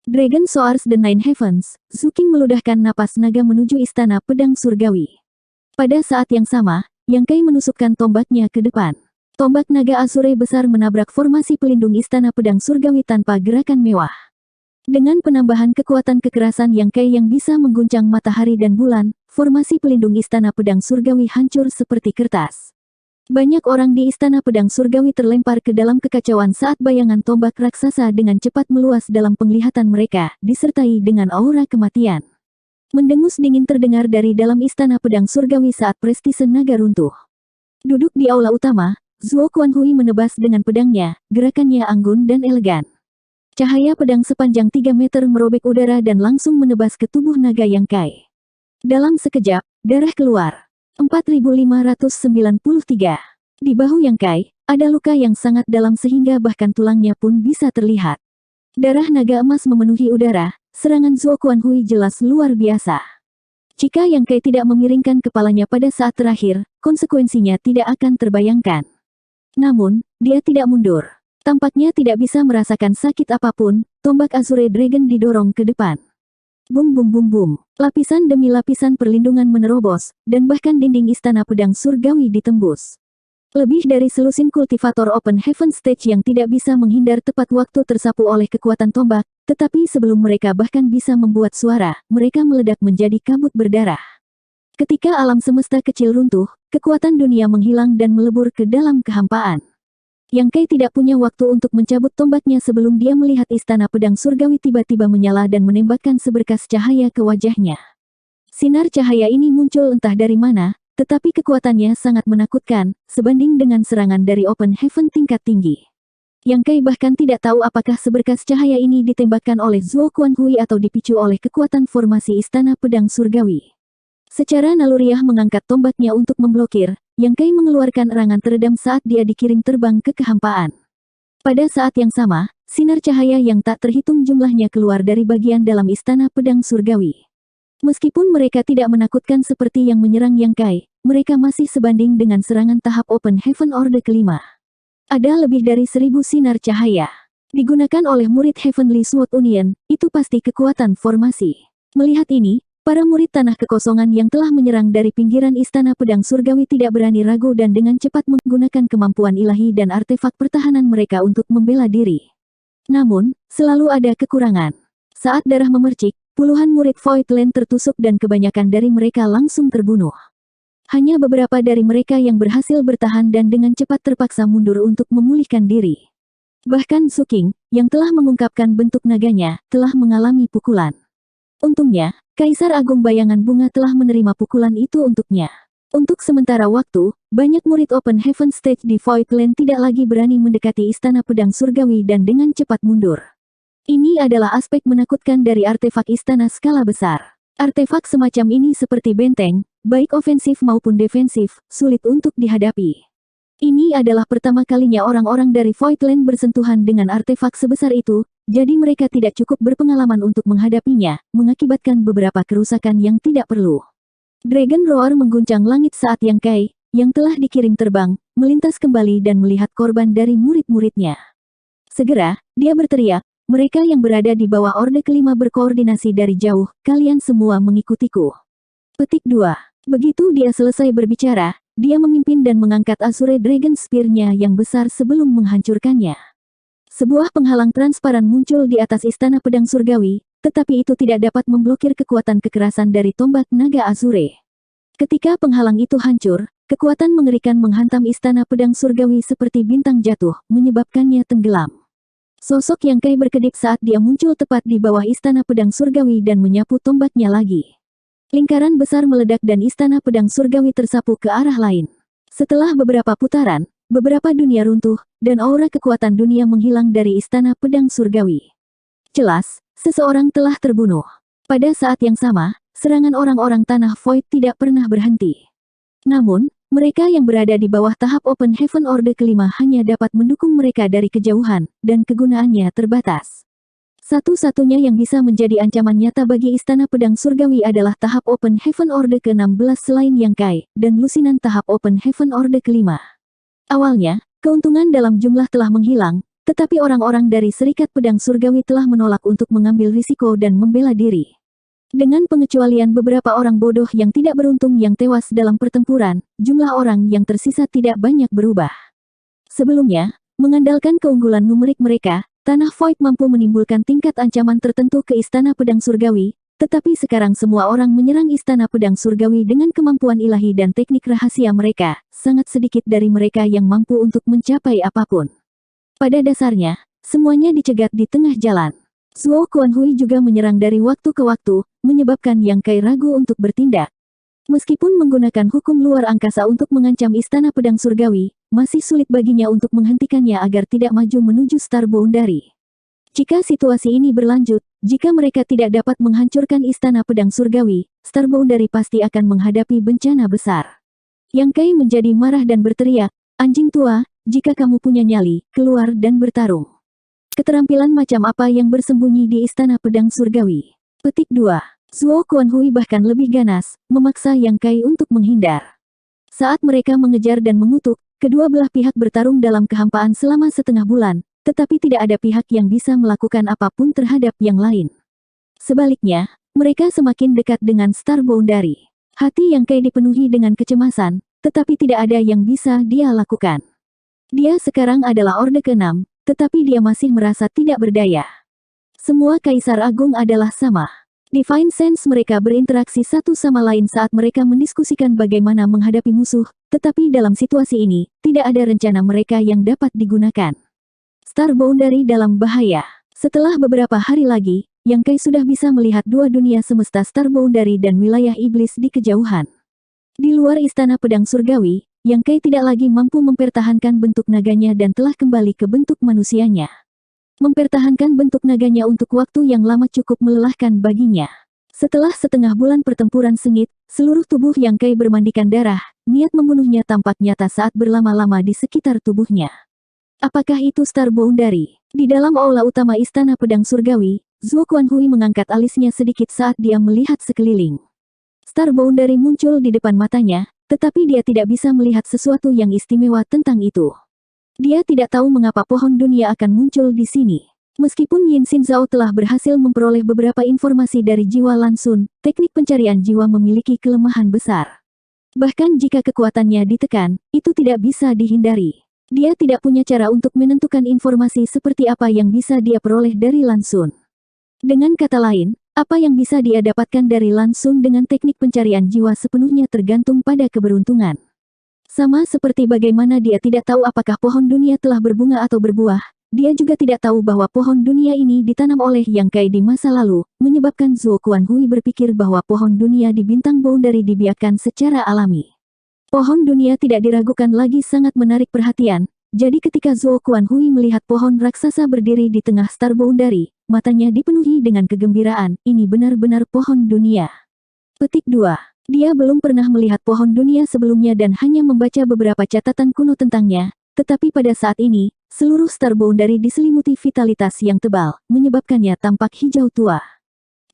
Dragon Soars the Nine Heavens, Zhu Qing meludahkan napas naga menuju Istana Pedang Surgawi. Pada saat yang sama, Yang Kai menusukkan tombaknya ke depan. Tombak naga Azure besar menabrak formasi pelindung Istana Pedang Surgawi tanpa gerakan mewah. Dengan penambahan kekuatan kekerasan Yang Kai yang bisa mengguncang matahari dan bulan, formasi pelindung Istana Pedang Surgawi hancur seperti kertas. Banyak orang di Istana Pedang Surgawi terlempar ke dalam kekacauan saat bayangan tombak raksasa dengan cepat meluas dalam penglihatan mereka, disertai dengan aura kematian. Mendengus dingin terdengar dari dalam Istana Pedang Surgawi saat prestise naga runtuh. Duduk di aula utama, Zuo Kuan-hui menebas dengan pedangnya, gerakannya anggun dan elegan. Cahaya pedang sepanjang 3 meter merobek udara dan langsung menebas ke tubuh naga Yang Kai. Dalam sekejap, darah keluar. 4593. Di bahu Yang Kai, ada luka yang sangat dalam sehingga bahkan tulangnya pun bisa terlihat. Darah naga emas memenuhi udara, serangan Zuo Kuan-hui jelas luar biasa. Jika Yang Kai tidak memiringkan kepalanya pada saat terakhir, konsekuensinya tidak akan terbayangkan. Namun, dia tidak mundur. Tampaknya tidak bisa merasakan sakit apapun, tombak Azure Dragon didorong ke depan. Bum bum bum bum. Lapisan demi lapisan perlindungan menerobos, dan bahkan dinding istana pedang surgawi ditembus. Lebih dari selusin kultivator Open Heaven Stage yang tidak bisa menghindar tepat waktu tersapu oleh kekuatan tombak, tetapi sebelum mereka bahkan bisa membuat suara, mereka meledak menjadi kabut berdarah. Ketika alam semesta kecil runtuh, kekuatan dunia menghilang dan melebur ke dalam kehampaan. Yang Kai tidak punya waktu untuk mencabut tombaknya sebelum dia melihat istana pedang surgawi tiba-tiba menyala dan menembakkan seberkas cahaya ke wajahnya. Sinar cahaya ini muncul entah dari mana, tetapi kekuatannya sangat menakutkan, sebanding dengan serangan dari Open Heaven tingkat tinggi. Yang Kai bahkan tidak tahu apakah seberkas cahaya ini ditembakkan oleh Zuo Quanhui atau dipicu oleh kekuatan formasi istana pedang surgawi. Secara naluriah mengangkat tombaknya untuk memblokir, Yang Kai mengeluarkan erangan teredam saat dia dikirim terbang ke kehampaan. Pada saat yang sama, sinar cahaya yang tak terhitung jumlahnya keluar dari bagian dalam istana pedang surgawi. Meskipun mereka tidak menakutkan seperti yang menyerang Yang Kai, mereka masih sebanding dengan serangan tahap Open Heaven Orde kelima. Ada lebih dari 1000 sinar cahaya. Digunakan oleh murid Heavenly Sword Union, itu pasti kekuatan formasi. Melihat ini, para murid tanah kekosongan yang telah menyerang dari pinggiran istana pedang surgawi tidak berani ragu dan dengan cepat menggunakan kemampuan ilahi dan artefak pertahanan mereka untuk membela diri. Namun, selalu ada kekurangan. Saat darah memercik, puluhan murid Voidland tertusuk dan kebanyakan dari mereka langsung terbunuh. Hanya beberapa dari mereka yang berhasil bertahan dan dengan cepat terpaksa mundur untuk memulihkan diri. Bahkan Su King, yang telah mengungkapkan bentuk naganya, telah mengalami pukulan. Untungnya, Kaisar Agung Bayangan Bunga telah menerima pukulan itu untuknya. Untuk sementara waktu, banyak murid Open Heaven Stage di Voidland tidak lagi berani mendekati istana pedang surgawi dan dengan cepat mundur. Ini adalah aspek menakutkan dari artefak istana skala besar. Artefak semacam ini seperti benteng, baik ofensif maupun defensif, sulit untuk dihadapi. Ini adalah pertama kalinya orang-orang dari Voidland bersentuhan dengan artefak sebesar itu, jadi mereka tidak cukup berpengalaman untuk menghadapinya, mengakibatkan beberapa kerusakan yang tidak perlu. Dragon Roar mengguncang langit saat Yang Kai, yang telah dikirim terbang, melintas kembali dan melihat korban dari murid-muridnya. Segera, dia berteriak, "Mereka yang berada di bawah Orde kelima berkoordinasi dari jauh, kalian semua mengikutiku." Petik 2. Begitu dia selesai berbicara, dia memimpin dan mengangkat Azure Dragon Spear-nya yang besar sebelum menghancurkannya. Sebuah penghalang transparan muncul di atas istana pedang surgawi, tetapi itu tidak dapat memblokir kekuatan kekerasan dari tombak naga Azure. Ketika penghalang itu hancur, kekuatan mengerikan menghantam istana pedang surgawi seperti bintang jatuh, menyebabkannya tenggelam. Sosok Yang Kai berkedip saat dia muncul tepat di bawah istana pedang surgawi dan menyapu tombaknya lagi. Lingkaran besar meledak dan istana pedang surgawi tersapu ke arah lain. Setelah beberapa putaran, beberapa dunia runtuh, dan aura kekuatan dunia menghilang dari istana pedang surgawi. Jelas, seseorang telah terbunuh. Pada saat yang sama, serangan orang-orang tanah Void tidak pernah berhenti. Namun, mereka yang berada di bawah tahap Open Heaven Orde kelima hanya dapat mendukung mereka dari kejauhan, dan kegunaannya terbatas. Satu-satunya yang bisa menjadi ancaman nyata bagi istana pedang surgawi adalah tahap Open Heaven Orde ke-16 selain Yang Kai, dan lusinan tahap Open Heaven Orde kelima. Awalnya, keuntungan dalam jumlah telah menghilang, tetapi orang-orang dari Serikat Pedang Surgawi telah menolak untuk mengambil risiko dan membela diri. Dengan pengecualian beberapa orang bodoh yang tidak beruntung yang tewas dalam pertempuran, jumlah orang yang tersisa tidak banyak berubah. Sebelumnya, mengandalkan keunggulan numerik mereka, Tanah Void mampu menimbulkan tingkat ancaman tertentu ke Istana Pedang Surgawi, tetapi sekarang semua orang menyerang Istana Pedang Surgawi dengan kemampuan ilahi dan teknik rahasia mereka, sangat sedikit dari mereka yang mampu untuk mencapai apapun. Pada dasarnya, semuanya dicegat di tengah jalan. Zuo Quanhui juga menyerang dari waktu ke waktu, menyebabkan Yang Kai ragu untuk bertindak. Meskipun menggunakan hukum luar angkasa untuk mengancam Istana Pedang Surgawi, masih sulit baginya untuk menghentikannya agar tidak maju menuju Star Boundary. Jika situasi ini berlanjut, jika mereka tidak dapat menghancurkan Istana Pedang Surgawi, Star Boundary pasti akan menghadapi bencana besar. Yang Kai menjadi marah dan berteriak, "Anjing tua, jika kamu punya nyali, keluar dan bertarung." Keterampilan macam apa yang bersembunyi di Istana Pedang Surgawi? Petik 2. Zuo Kuanhui bahkan lebih ganas, memaksa Yang Kai untuk menghindar. Saat mereka mengejar dan mengutuk, kedua belah pihak bertarung dalam kehampaan selama setengah bulan, tetapi tidak ada pihak yang bisa melakukan apapun terhadap yang lain. Sebaliknya, mereka semakin dekat dengan Star Boundary. Hati Yang Kai dipenuhi dengan kecemasan, tetapi tidak ada yang bisa dia lakukan. Dia sekarang adalah Orde ke-6, tetapi dia masih merasa tidak berdaya. Semua Kaisar Agung adalah sama. Divine Sense mereka berinteraksi satu sama lain saat mereka mendiskusikan bagaimana menghadapi musuh, tetapi dalam situasi ini, tidak ada rencana mereka yang dapat digunakan. Star Boundary dalam bahaya. Setelah beberapa hari lagi, Yang Kai sudah bisa melihat dua dunia semesta Star Boundary dan wilayah iblis di kejauhan. Di luar Istana Pedang Surgawi, Yang Kai tidak lagi mampu mempertahankan bentuk naganya dan telah kembali ke bentuk manusianya. Mempertahankan bentuk naganya untuk waktu yang lama cukup melelahkan baginya. Setelah setengah bulan pertempuran sengit, seluruh tubuh Yang Kai bermandikan darah, niat membunuhnya tampak nyata saat berlama-lama di sekitar tubuhnya. Apakah itu Star Boundary? Di dalam aula utama Istana Pedang Surgawi, Zuo Kuanhui mengangkat alisnya sedikit saat dia melihat sekeliling. Star Boundary muncul di depan matanya, tetapi dia tidak bisa melihat sesuatu yang istimewa tentang itu. Dia tidak tahu mengapa pohon dunia akan muncul di sini. Meskipun Yin Xin Zhao telah berhasil memperoleh beberapa informasi dari jiwa Lansun, teknik pencarian jiwa memiliki kelemahan besar. Bahkan jika kekuatannya ditekan, itu tidak bisa dihindari. Dia tidak punya cara untuk menentukan informasi seperti apa yang bisa dia peroleh dari Lansun. Dengan kata lain, apa yang bisa dia dapatkan dari Lansun dengan teknik pencarian jiwa sepenuhnya tergantung pada keberuntungan. Sama seperti bagaimana dia tidak tahu apakah pohon dunia telah berbunga atau berbuah, dia juga tidak tahu bahwa pohon dunia ini ditanam oleh Yang Kai di masa lalu, menyebabkan Zuo Kuanhui berpikir bahwa pohon dunia di bintang Boundary dibiarkan secara alami. Pohon dunia tidak diragukan lagi sangat menarik perhatian, jadi ketika Zuo Kuanhui melihat pohon raksasa berdiri di tengah Star Boundary, matanya dipenuhi dengan kegembiraan, ini benar-benar pohon dunia. Petik 2. Dia belum pernah melihat pohon dunia sebelumnya dan hanya membaca beberapa catatan kuno tentangnya, tetapi pada saat ini, seluruh Star Boundary diselimuti vitalitas yang tebal, menyebabkannya tampak hijau tua.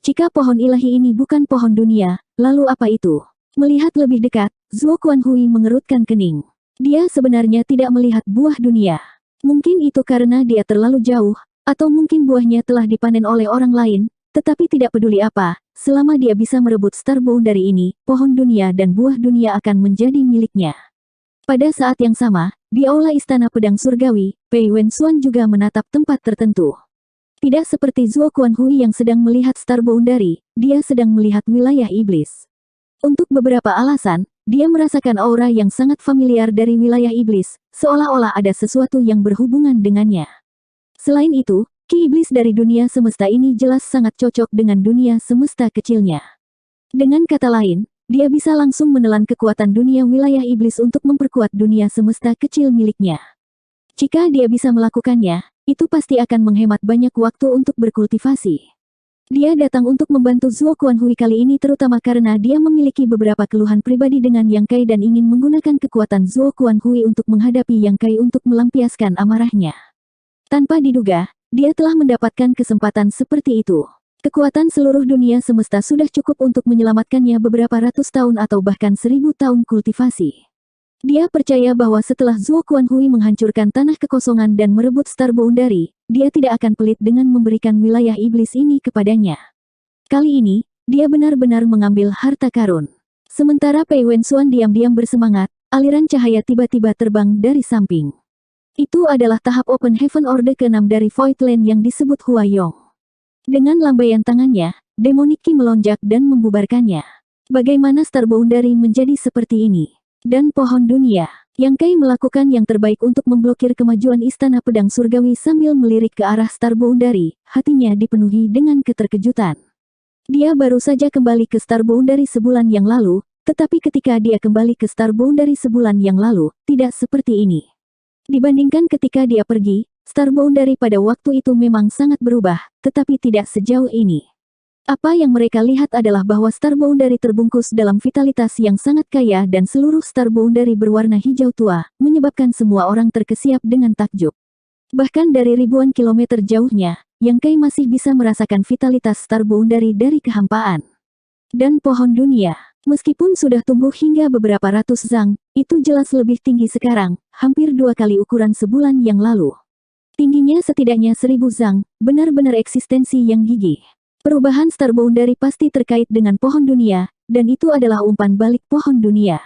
Jika pohon ilahi ini bukan pohon dunia, lalu apa itu? Melihat lebih dekat, Zuo Kuanhui mengerutkan kening. Dia sebenarnya tidak melihat buah dunia. Mungkin itu karena dia terlalu jauh, atau mungkin buahnya telah dipanen oleh orang lain, tetapi tidak peduli apa, selama dia bisa merebut Star Boundary ini, pohon dunia dan buah dunia akan menjadi miliknya. Pada saat yang sama, di aula Istana Pedang Surgawi, Pei Wenxuan juga menatap tempat tertentu. Tidak seperti Zuo Kuanhui yang sedang melihat Star Boundary, dia sedang melihat wilayah iblis. Untuk beberapa alasan, dia merasakan aura yang sangat familiar dari wilayah iblis, seolah-olah ada sesuatu yang berhubungan dengannya. Selain itu, Ki iblis dari dunia semesta ini jelas sangat cocok dengan dunia semesta kecilnya. Dengan kata lain, dia bisa langsung menelan kekuatan dunia wilayah iblis untuk memperkuat dunia semesta kecil miliknya. Jika dia bisa melakukannya, itu pasti akan menghemat banyak waktu untuk berkultivasi. Dia datang untuk membantu Zuo Kuanhui kali ini terutama karena dia memiliki beberapa keluhan pribadi dengan Yang Kai dan ingin menggunakan kekuatan Zuo Kuanhui untuk menghadapi Yang Kai untuk melampiaskan amarahnya. Tanpa diduga, dia telah mendapatkan kesempatan seperti itu. Kekuatan seluruh dunia semesta sudah cukup untuk menyelamatkannya beberapa ratus tahun atau bahkan 1000 tahun kultivasi. Dia percaya bahwa setelah Zuo Kuanhui menghancurkan tanah kekosongan dan merebut Star Boundary, dia tidak akan pelit dengan memberikan wilayah iblis ini kepadanya. Kali ini, dia benar-benar mengambil harta karun. Sementara Pei Wenxuan diam-diam bersemangat, aliran cahaya tiba-tiba terbang dari samping. Itu adalah tahap Open Heaven Orde ke-6 dari Void Land yang disebut Huayong. Dengan lambaian tangannya, Demonic Ki melonjak dan membubarkannya. Bagaimana Star Boundary menjadi seperti ini? Dan pohon dunia. Yang Kai melakukan yang terbaik untuk memblokir kemajuan Istana Pedang Surgawi sambil melirik ke arah Star Boundary, hatinya dipenuhi dengan keterkejutan. Dia baru saja kembali ke Star Boundary sebulan yang lalu, tetapi ketika dia kembali ke Star Boundary sebulan yang lalu, tidak seperti ini. Dibandingkan ketika dia pergi, Star Boundary pada waktu itu memang sangat berubah, tetapi tidak sejauh ini. Apa yang mereka lihat adalah bahwa Star Boundary terbungkus dalam vitalitas yang sangat kaya dan seluruh Star Boundary berwarna hijau tua, menyebabkan semua orang terkesiap dengan takjub. Bahkan dari ribuan kilometer jauhnya, Yang Kai masih bisa merasakan vitalitas Star Boundary dari kehampaan. Dan pohon dunia, meskipun sudah tumbuh hingga beberapa ratus zang, itu jelas lebih tinggi sekarang, hampir 2 kali ukuran sebulan yang lalu. Tingginya setidaknya 1000 zang, benar-benar eksistensi yang gigih. Perubahan Star Boundary pasti terkait dengan pohon dunia, dan itu adalah umpan balik pohon dunia.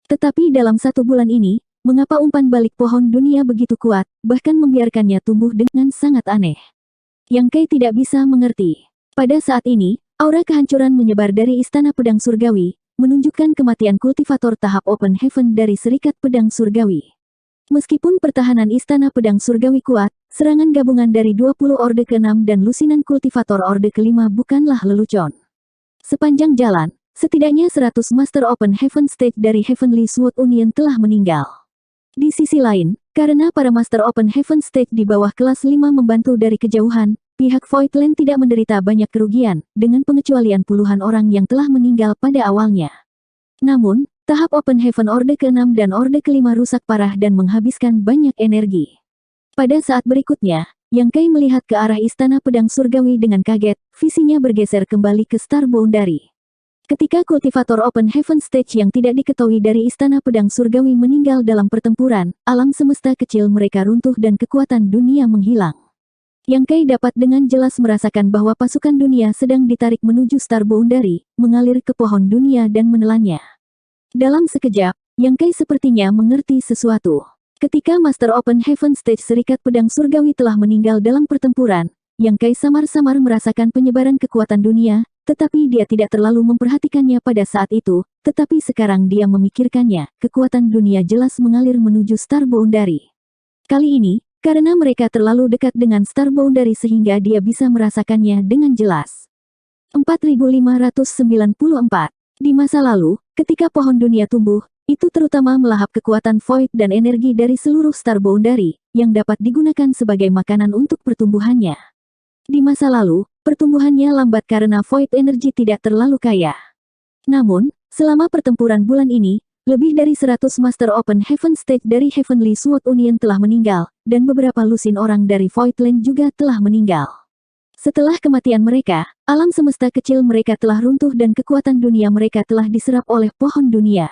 Tetapi dalam 1 bulan ini, mengapa umpan balik pohon dunia begitu kuat, bahkan membiarkannya tumbuh dengan sangat aneh? Yang Kei tidak bisa mengerti. Pada saat ini, aura kehancuran menyebar dari Istana Pedang Surgawi, menunjukkan kematian kultivator tahap Open Heaven dari Serikat Pedang Surgawi. Meskipun pertahanan Istana Pedang Surgawi kuat, serangan gabungan dari 20 Orde ke-6 dan lusinan kultivator Orde ke-5 bukanlah lelucon. Sepanjang jalan, setidaknya 100 Master Open Heaven Stage dari Heavenly Sword Union telah meninggal. Di sisi lain, karena para Master Open Heaven Stage di bawah kelas 5 membantu dari kejauhan, pihak Voidland tidak menderita banyak kerugian, dengan pengecualian puluhan orang yang telah meninggal pada awalnya. Namun, tahap Open Heaven Orde ke-6 dan Orde ke-5 rusak parah dan menghabiskan banyak energi. Pada saat berikutnya, Yang Kei melihat ke arah Istana Pedang Surgawi dengan kaget, visinya bergeser kembali ke Star Boundary. Ketika kultivator Open Heaven Stage yang tidak diketahui dari Istana Pedang Surgawi meninggal dalam pertempuran, alam semesta kecil mereka runtuh dan kekuatan dunia menghilang. Yang Kei dapat dengan jelas merasakan bahwa pasukan dunia sedang ditarik menuju Star Boundary, mengalir ke pohon dunia dan menelannya. Dalam sekejap, Yang Kei sepertinya mengerti sesuatu. Ketika Master Open Heaven Stage Serikat Pedang Surgawi telah meninggal dalam pertempuran, Yang Kei samar-samar merasakan penyebaran kekuatan dunia, tetapi dia tidak terlalu memperhatikannya pada saat itu, tetapi sekarang dia memikirkannya, kekuatan dunia jelas mengalir menuju Star Boundary. Kali ini, karena mereka terlalu dekat dengan Star Boundary sehingga dia bisa merasakannya dengan jelas. 4594. Di masa lalu, ketika pohon dunia tumbuh, itu terutama melahap kekuatan void dan energi dari seluruh Star Boundary, yang dapat digunakan sebagai makanan untuk pertumbuhannya. Di masa lalu, pertumbuhannya lambat karena void energi tidak terlalu kaya. Namun, selama pertempuran bulan ini, lebih dari 100 Master Open Heaven Stage dari Heavenly Sword Union telah meninggal, dan beberapa lusin orang dari Voidland juga telah meninggal. Setelah kematian mereka, alam semesta kecil mereka telah runtuh dan kekuatan dunia mereka telah diserap oleh pohon dunia.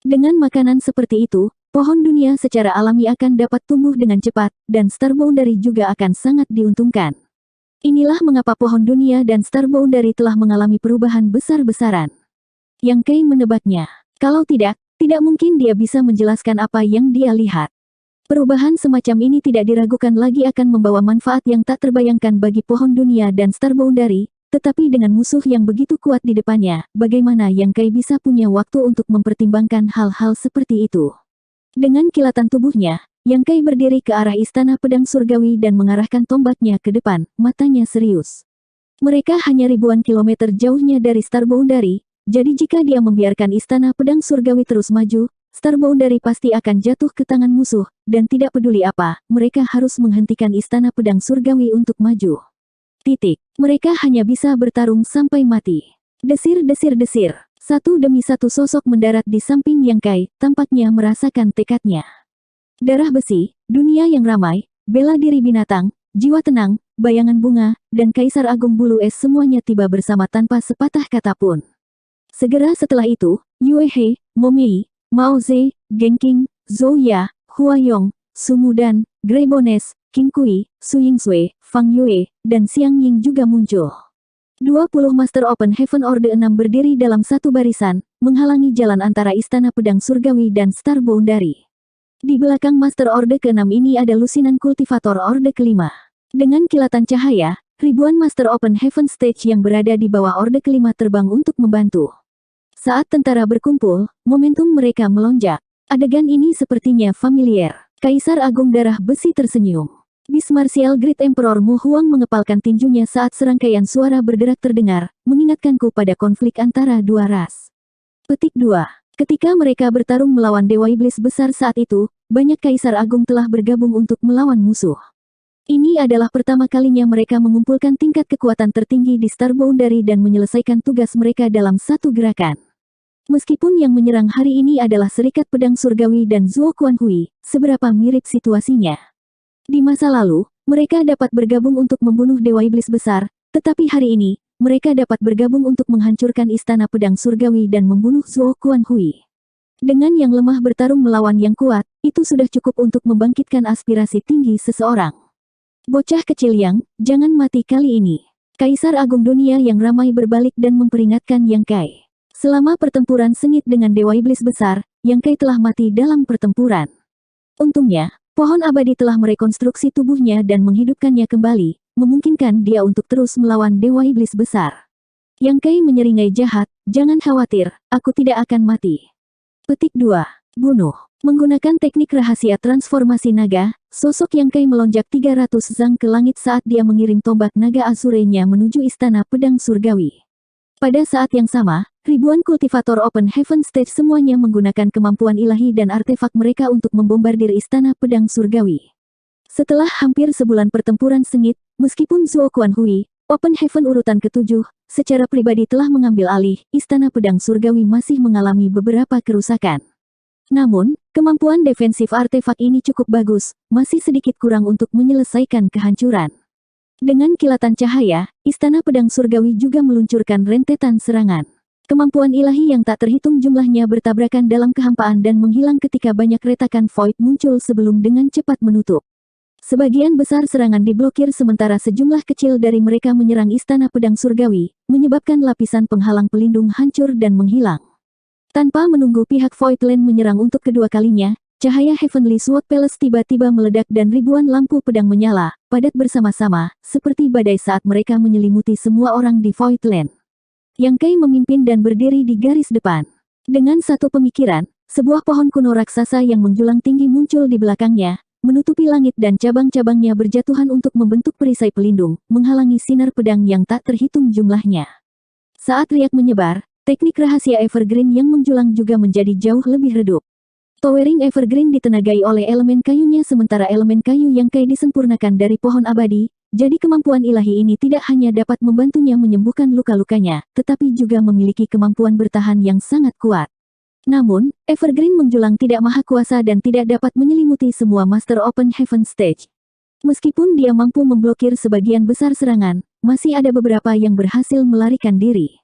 Dengan makanan seperti itu, pohon dunia secara alami akan dapat tumbuh dengan cepat, dan Star Boundary juga akan sangat diuntungkan. Inilah mengapa pohon dunia dan Star Boundary telah mengalami perubahan besar-besaran. Yang Kei menebaknya. Kalau tidak mungkin dia bisa menjelaskan apa yang dia lihat. Perubahan semacam ini tidak diragukan lagi akan membawa manfaat yang tak terbayangkan bagi pohon dunia dan Star Boundary, tetapi dengan musuh yang begitu kuat di depannya, bagaimana Yang Kei bisa punya waktu untuk mempertimbangkan hal-hal seperti itu. Dengan kilatan tubuhnya, Yang Kei berdiri ke arah Istana Pedang Surgawi dan mengarahkan tombaknya ke depan, matanya serius. Mereka hanya ribuan kilometer jauhnya dari Star Boundary, jadi jika dia membiarkan Istana Pedang Surgawi terus maju, Star Boundary pasti akan jatuh ke tangan musuh, dan tidak peduli apa, mereka harus menghentikan Istana Pedang Surgawi untuk maju. Mereka hanya bisa bertarung sampai mati. Desir-desir-desir. Satu demi satu sosok mendarat di samping Yang Kei, tampaknya merasakan tekadnya. Darah besi, dunia yang ramai, bela diri binatang, jiwa tenang, bayangan bunga, dan Kaisar Agung Bulu Es semuanya tiba bersama tanpa sepatah kata pun. Segera setelah itu, Yue He, Momei, Mao Ze, Genqing, Zhou Ya, Hua Yong, Su Mudan, Grey Bones, Qing Kui, Su Yingsui, Fang Yue, dan Xiang Ying juga muncul. 20 Master Open Heaven Orde 6 berdiri dalam satu barisan, menghalangi jalan antara Istana Pedang Surgawi dan Star Boundary. Di belakang Master Orde ke-6 ini ada lusinan kultivator Orde ke-5. Dengan kilatan cahaya, ribuan Master Open Heaven Stage yang berada di bawah Orde ke-5 terbang untuk membantu. Saat tentara berkumpul, momentum mereka melonjak. Adegan ini sepertinya familiar. Kaisar Agung Darah Besi tersenyum. Bis Martial Great Emperor Mu Huang mengepalkan tinjunya saat serangkaian suara berderak terdengar, mengingatkanku pada konflik antara dua ras. Petik 2. Ketika mereka bertarung melawan Dewa Iblis Besar saat itu, banyak Kaisar Agung telah bergabung untuk melawan musuh. Ini adalah pertama kalinya mereka mengumpulkan tingkat kekuatan tertinggi di Star Boundary dan menyelesaikan tugas mereka dalam satu gerakan. Meskipun yang menyerang hari ini adalah Serikat Pedang Surgawi dan Zuo Quanhui, seberapa mirip situasinya. Di masa lalu, mereka dapat bergabung untuk membunuh Dewa Iblis Besar, tetapi hari ini, mereka dapat bergabung untuk menghancurkan Istana Pedang Surgawi dan membunuh Zuo Quanhui. Dengan yang lemah bertarung melawan yang kuat, itu sudah cukup untuk membangkitkan aspirasi tinggi seseorang. Bocah kecil Yang, jangan mati kali ini. Kaisar Agung Dunia yang ramai berbalik dan memperingatkan Yang Kai. Selama pertempuran sengit dengan Dewa Iblis Besar, Yang Kai telah mati dalam pertempuran. Untungnya, pohon abadi telah merekonstruksi tubuhnya dan menghidupkannya kembali, memungkinkan dia untuk terus melawan Dewa Iblis Besar. Yang Kai menyeringai jahat, jangan khawatir, aku tidak akan mati. Petik 2. Bunuh. Menggunakan teknik rahasia transformasi naga, sosok Yang Kai melonjak 300 zang ke langit saat dia mengirim tombak naga asurenya menuju Istana Pedang Surgawi. Pada saat yang sama, ribuan kultivator Open Heaven Stage semuanya menggunakan kemampuan ilahi dan artefak mereka untuk membombardir Istana Pedang Surgawi. Setelah hampir sebulan pertempuran sengit, meskipun Zuo Quanhui, Open Heaven urutan ke-7, secara pribadi telah mengambil alih, Istana Pedang Surgawi masih mengalami beberapa kerusakan. Namun, kemampuan defensif artefak ini cukup bagus, masih sedikit kurang untuk menyelesaikan kehancuran. Dengan kilatan cahaya, Istana Pedang Surgawi juga meluncurkan rentetan serangan. Kemampuan ilahi yang tak terhitung jumlahnya bertabrakan dalam kehampaan dan menghilang ketika banyak retakan void muncul sebelum dengan cepat menutup. Sebagian besar serangan diblokir sementara sejumlah kecil dari mereka menyerang Istana Pedang Surgawi, menyebabkan lapisan penghalang pelindung hancur dan menghilang. Tanpa menunggu pihak Voidland menyerang untuk kedua kalinya, cahaya Heavenly Sword Palace tiba-tiba meledak dan ribuan lampu pedang menyala, padat bersama-sama, seperti badai saat mereka menyelimuti semua orang di Voidland. Yang Kai memimpin dan berdiri di garis depan. Dengan satu pemikiran, sebuah pohon kuno raksasa yang menjulang tinggi muncul di belakangnya, menutupi langit dan cabang-cabangnya berjatuhan untuk membentuk perisai pelindung, menghalangi sinar pedang yang tak terhitung jumlahnya. Saat riak menyebar, teknik rahasia Evergreen yang menjulang juga menjadi jauh lebih redup. Towering Evergreen ditenagai oleh elemen kayunya sementara elemen kayu yang Kai disempurnakan dari pohon abadi, jadi kemampuan ilahi ini tidak hanya dapat membantunya menyembuhkan luka-lukanya, tetapi juga memiliki kemampuan bertahan yang sangat kuat. Namun, Evergreen menjulang tidak maha kuasa dan tidak dapat menyelimuti semua Master Open Heaven Stage. Meskipun dia mampu memblokir sebagian besar serangan, masih ada beberapa yang berhasil melarikan diri.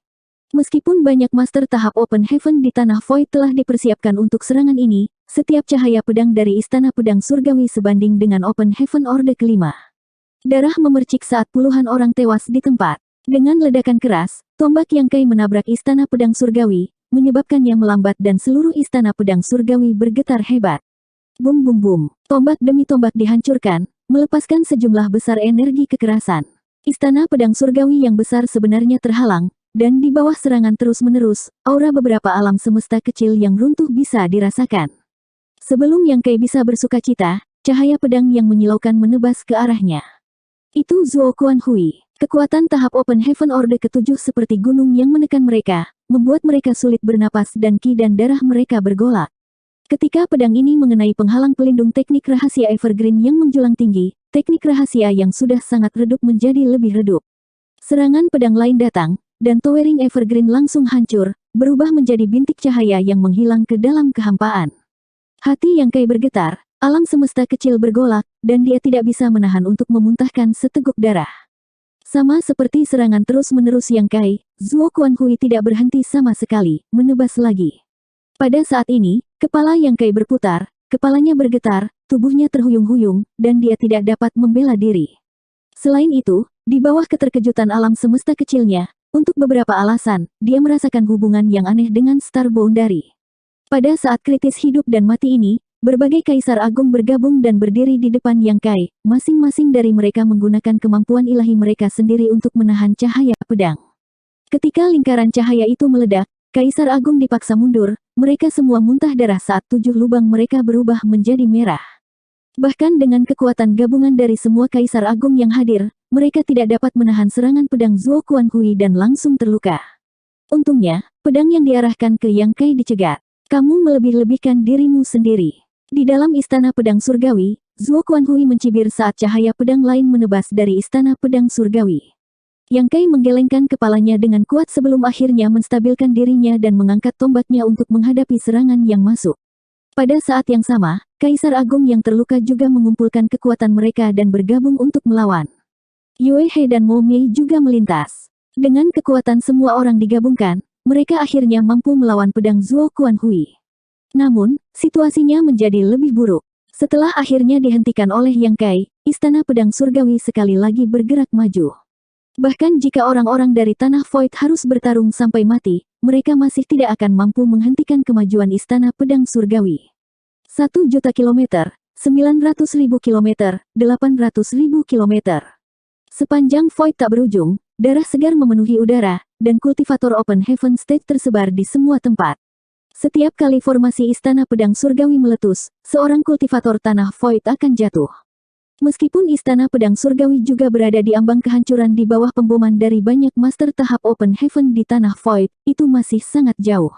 Meskipun banyak Master tahap Open Heaven di Tanah Void telah dipersiapkan untuk serangan ini, setiap cahaya pedang dari Istana Pedang Surgawi sebanding dengan Open Heaven Orde kelima. Darah memercik saat puluhan orang tewas di tempat. Dengan ledakan keras, tombak Yang Kai menabrak Istana Pedang Surgawi, menyebabkannya melambat dan seluruh Istana Pedang Surgawi bergetar hebat. Bum bum bum, tombak demi tombak dihancurkan, melepaskan sejumlah besar energi kekerasan. Istana Pedang Surgawi yang besar sebenarnya terhalang, dan di bawah serangan terus-menerus, aura beberapa alam semesta kecil yang runtuh bisa dirasakan. Sebelum Yang Kai bisa bersukacita, cahaya pedang yang menyilaukan menebas ke arahnya. Itu Zuo Quanhui. Kekuatan tahap Open Heaven Orde ke-7 seperti gunung yang menekan mereka, membuat mereka sulit bernapas dan ki dan darah mereka bergolak. Ketika pedang ini mengenai penghalang pelindung teknik rahasia Evergreen yang menjulang tinggi, teknik rahasia yang sudah sangat redup menjadi lebih redup. Serangan pedang lain datang, dan Towering Evergreen langsung hancur, berubah menjadi bintik cahaya yang menghilang ke dalam kehampaan. Hati Yang Kai bergetar, alam semesta kecil bergolak, dan dia tidak bisa menahan untuk memuntahkan seteguk darah. Sama seperti serangan terus-menerus Yang Kai, Zuo Quanhui tidak berhenti sama sekali, menebas lagi. Pada saat ini, kepala Yang Kai berputar, kepalanya bergetar, tubuhnya terhuyung-huyung, dan dia tidak dapat membela diri. Selain itu, di bawah keterkejutan alam semesta kecilnya, untuk beberapa alasan, dia merasakan hubungan yang aneh dengan Star Boundary. Pada saat kritis hidup dan mati ini, berbagai kaisar agung bergabung dan berdiri di depan Yang Kai, masing-masing dari mereka menggunakan kemampuan ilahi mereka sendiri untuk menahan cahaya pedang. Ketika lingkaran cahaya itu meledak, kaisar agung dipaksa mundur, mereka semua muntah darah saat 7 lubang mereka berubah menjadi merah. Bahkan dengan kekuatan gabungan dari semua kaisar agung yang hadir, mereka tidak dapat menahan serangan pedang Zuo Quanhui dan langsung terluka. Untungnya, pedang yang diarahkan ke Yang Kai dicegat. Kamu melebih-lebihkan dirimu sendiri. Di dalam Istana Pedang Surgawi, Zuo Quanhui mencibir saat cahaya pedang lain menebas dari Istana Pedang Surgawi. Yang Kai menggelengkan kepalanya dengan kuat sebelum akhirnya menstabilkan dirinya dan mengangkat tombaknya untuk menghadapi serangan yang masuk. Pada saat yang sama, Kaisar Agung yang terluka juga mengumpulkan kekuatan mereka dan bergabung untuk melawan. Yue He dan Mo Mei juga melintas. Dengan kekuatan semua orang digabungkan, mereka akhirnya mampu melawan pedang Zuo Kuanhui. Namun, situasinya menjadi lebih buruk. Setelah akhirnya dihentikan oleh Yang Kai, Istana Pedang Surgawi sekali lagi bergerak maju. Bahkan jika orang-orang dari Tanah Void harus bertarung sampai mati, mereka masih tidak akan mampu menghentikan kemajuan Istana Pedang Surgawi. 1.000.000 kilometer, 900.000 kilometer, 800.000 kilometer. Sepanjang Void tak berujung, darah segar memenuhi udara, dan kultivator Open Heaven State tersebar di semua tempat. Setiap kali formasi Istana Pedang Surgawi meletus, seorang kultivator Tanah Void akan jatuh. Meskipun Istana Pedang Surgawi juga berada di ambang kehancuran di bawah pemboman dari banyak master tahap Open Heaven di Tanah Void, itu masih sangat jauh.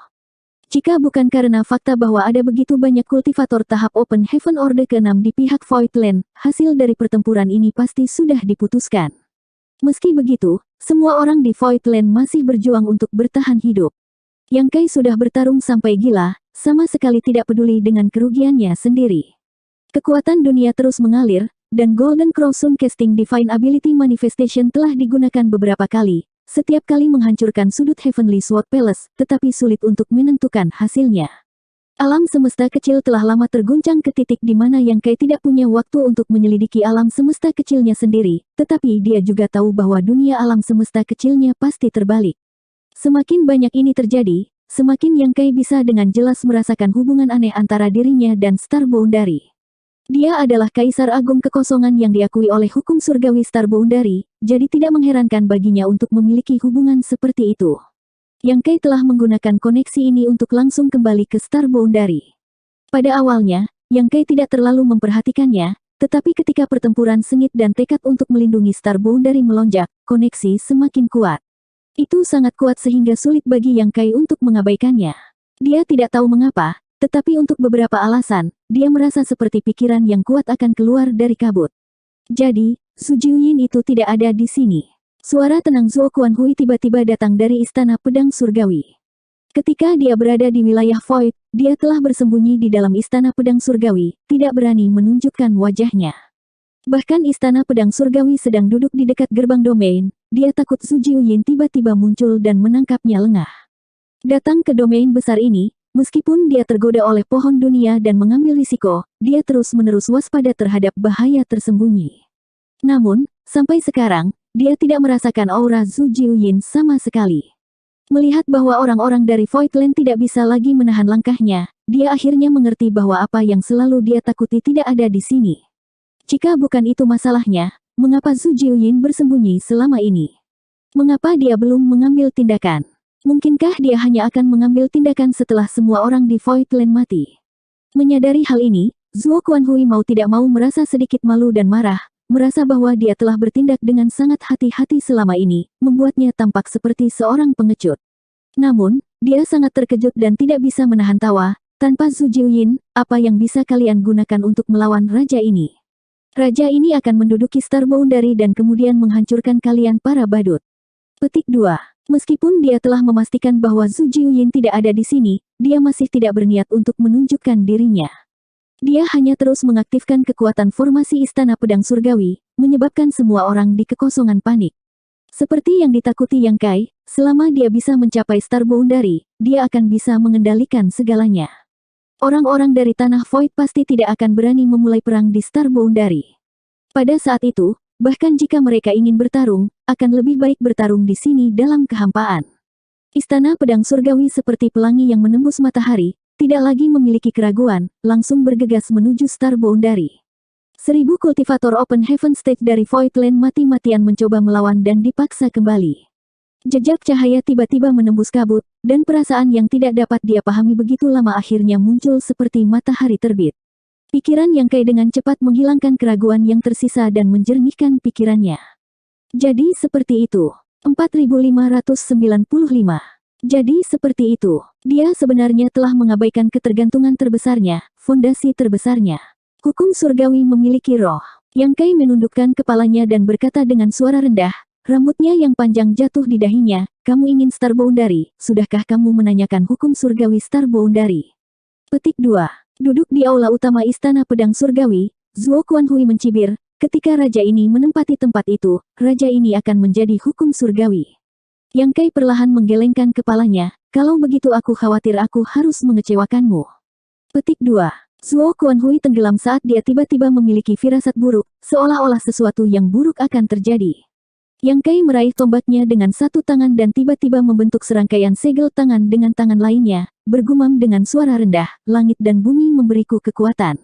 Jika bukan karena fakta bahwa ada begitu banyak kultivator tahap Open Heaven Orde ke-6 di pihak Voidland, hasil dari pertempuran ini pasti sudah diputuskan. Meski begitu, semua orang di Voidland masih berjuang untuk bertahan hidup. Yang Kai sudah bertarung sampai gila, sama sekali tidak peduli dengan kerugiannya sendiri. Kekuatan dunia terus mengalir, dan Golden Crow Sun Casting Divine Ability Manifestation telah digunakan beberapa kali, setiap kali menghancurkan sudut Heavenly Sword Palace, tetapi sulit untuk menentukan hasilnya. Alam semesta kecil telah lama terguncang ke titik di mana Yang Kai tidak punya waktu untuk menyelidiki alam semesta kecilnya sendiri, tetapi dia juga tahu bahwa dunia alam semesta kecilnya pasti terbalik. Semakin banyak ini terjadi, semakin Yang Kai bisa dengan jelas merasakan hubungan aneh antara dirinya dan Star Boundary. Dia adalah Kaisar Agung Kekosongan yang diakui oleh hukum surgawi Star Boundary, jadi tidak mengherankan baginya untuk memiliki hubungan seperti itu. Yang Kai telah menggunakan koneksi ini untuk langsung kembali ke Star Boundary. Pada awalnya, Yang Kai tidak terlalu memperhatikannya, tetapi ketika pertempuran sengit dan tekad untuk melindungi Star Boundary melonjak, koneksi semakin kuat. Itu sangat kuat sehingga sulit bagi Yang Kai untuk mengabaikannya. Dia tidak tahu mengapa, tetapi untuk beberapa alasan, dia merasa seperti pikiran yang kuat akan keluar dari kabut. Jadi, Su Jiuyin itu tidak ada di sini. Suara tenang Zuo Kuanhui tiba-tiba datang dari Istana Pedang Surgawi. Ketika dia berada di wilayah Void, dia telah bersembunyi di dalam Istana Pedang Surgawi, tidak berani menunjukkan wajahnya. Bahkan Istana Pedang Surgawi sedang duduk di dekat gerbang domain, dia takut Su Jiuyin tiba-tiba muncul dan menangkapnya lengah. Datang ke domain besar ini, meskipun dia tergoda oleh pohon dunia dan mengambil risiko, dia terus-menerus waspada terhadap bahaya tersembunyi. Namun, sampai sekarang, dia tidak merasakan aura Su Jiuyin sama sekali. Melihat bahwa orang-orang dari Voidland tidak bisa lagi menahan langkahnya, dia akhirnya mengerti bahwa apa yang selalu dia takuti tidak ada di sini. Jika bukan itu masalahnya, mengapa Su Jiuyin bersembunyi selama ini? Mengapa dia belum mengambil tindakan? Mungkinkah dia hanya akan mengambil tindakan setelah semua orang di Voidland mati? Menyadari hal ini, Zuo Kuanhui mau tidak mau merasa sedikit malu dan marah, merasa bahwa dia telah bertindak dengan sangat hati-hati selama ini, membuatnya tampak seperti seorang pengecut. Namun, dia sangat terkejut dan tidak bisa menahan tawa. Tanpa Su Jiuyin, apa yang bisa kalian gunakan untuk melawan raja ini? Raja ini akan menduduki Star Boundary dan kemudian menghancurkan kalian para badut. Petik 2. Meskipun dia telah memastikan bahwa Su Jiuyin tidak ada di sini, dia masih tidak berniat untuk menunjukkan dirinya. Dia hanya terus mengaktifkan kekuatan formasi Istana Pedang Surgawi, menyebabkan semua orang di kekosongan panik. Seperti yang ditakuti Yang Kai, selama dia bisa mencapai Star Boundary, dia akan bisa mengendalikan segalanya. Orang-orang dari Tanah Void pasti tidak akan berani memulai perang di Star Boundary. Pada saat itu, bahkan jika mereka ingin bertarung, akan lebih baik bertarung di sini dalam kehampaan. Istana Pedang Surgawi seperti pelangi yang menembus matahari, tidak lagi memiliki keraguan, langsung bergegas menuju Star Boundary. 1000 kultivator Open Heaven State dari Voidland mati-matian mencoba melawan dan dipaksa kembali. Jejak cahaya tiba-tiba menembus kabut, dan perasaan yang tidak dapat dia pahami begitu lama akhirnya muncul seperti matahari terbit. Pikiran Yang Kai dengan cepat menghilangkan keraguan yang tersisa dan menjernihkan pikirannya. Jadi seperti itu. 4595. Jadi seperti itu. Dia sebenarnya telah mengabaikan ketergantungan terbesarnya, fondasi terbesarnya. Hukum surgawi memiliki roh. Yang Kai menundukkan kepalanya dan berkata dengan suara rendah, rambutnya yang panjang jatuh di dahinya, kamu ingin Star Boundary, sudahkah kamu menanyakan hukum surgawi Star Boundary? Petik 2. Duduk di aula utama Istana Pedang Surgawi, Zuo Kuanhui mencibir, ketika raja ini menempati tempat itu, raja ini akan menjadi hukum surgawi. Yang Kai perlahan menggelengkan kepalanya, kalau begitu aku khawatir aku harus mengecewakanmu. Petik 2. Zuo Kuanhui tenggelam saat dia tiba-tiba memiliki firasat buruk, seolah-olah sesuatu yang buruk akan terjadi. Yang Kai meraih tombaknya dengan satu tangan dan tiba-tiba membentuk serangkaian segel tangan dengan tangan lainnya, bergumam dengan suara rendah, langit dan bumi memberiku kekuatan.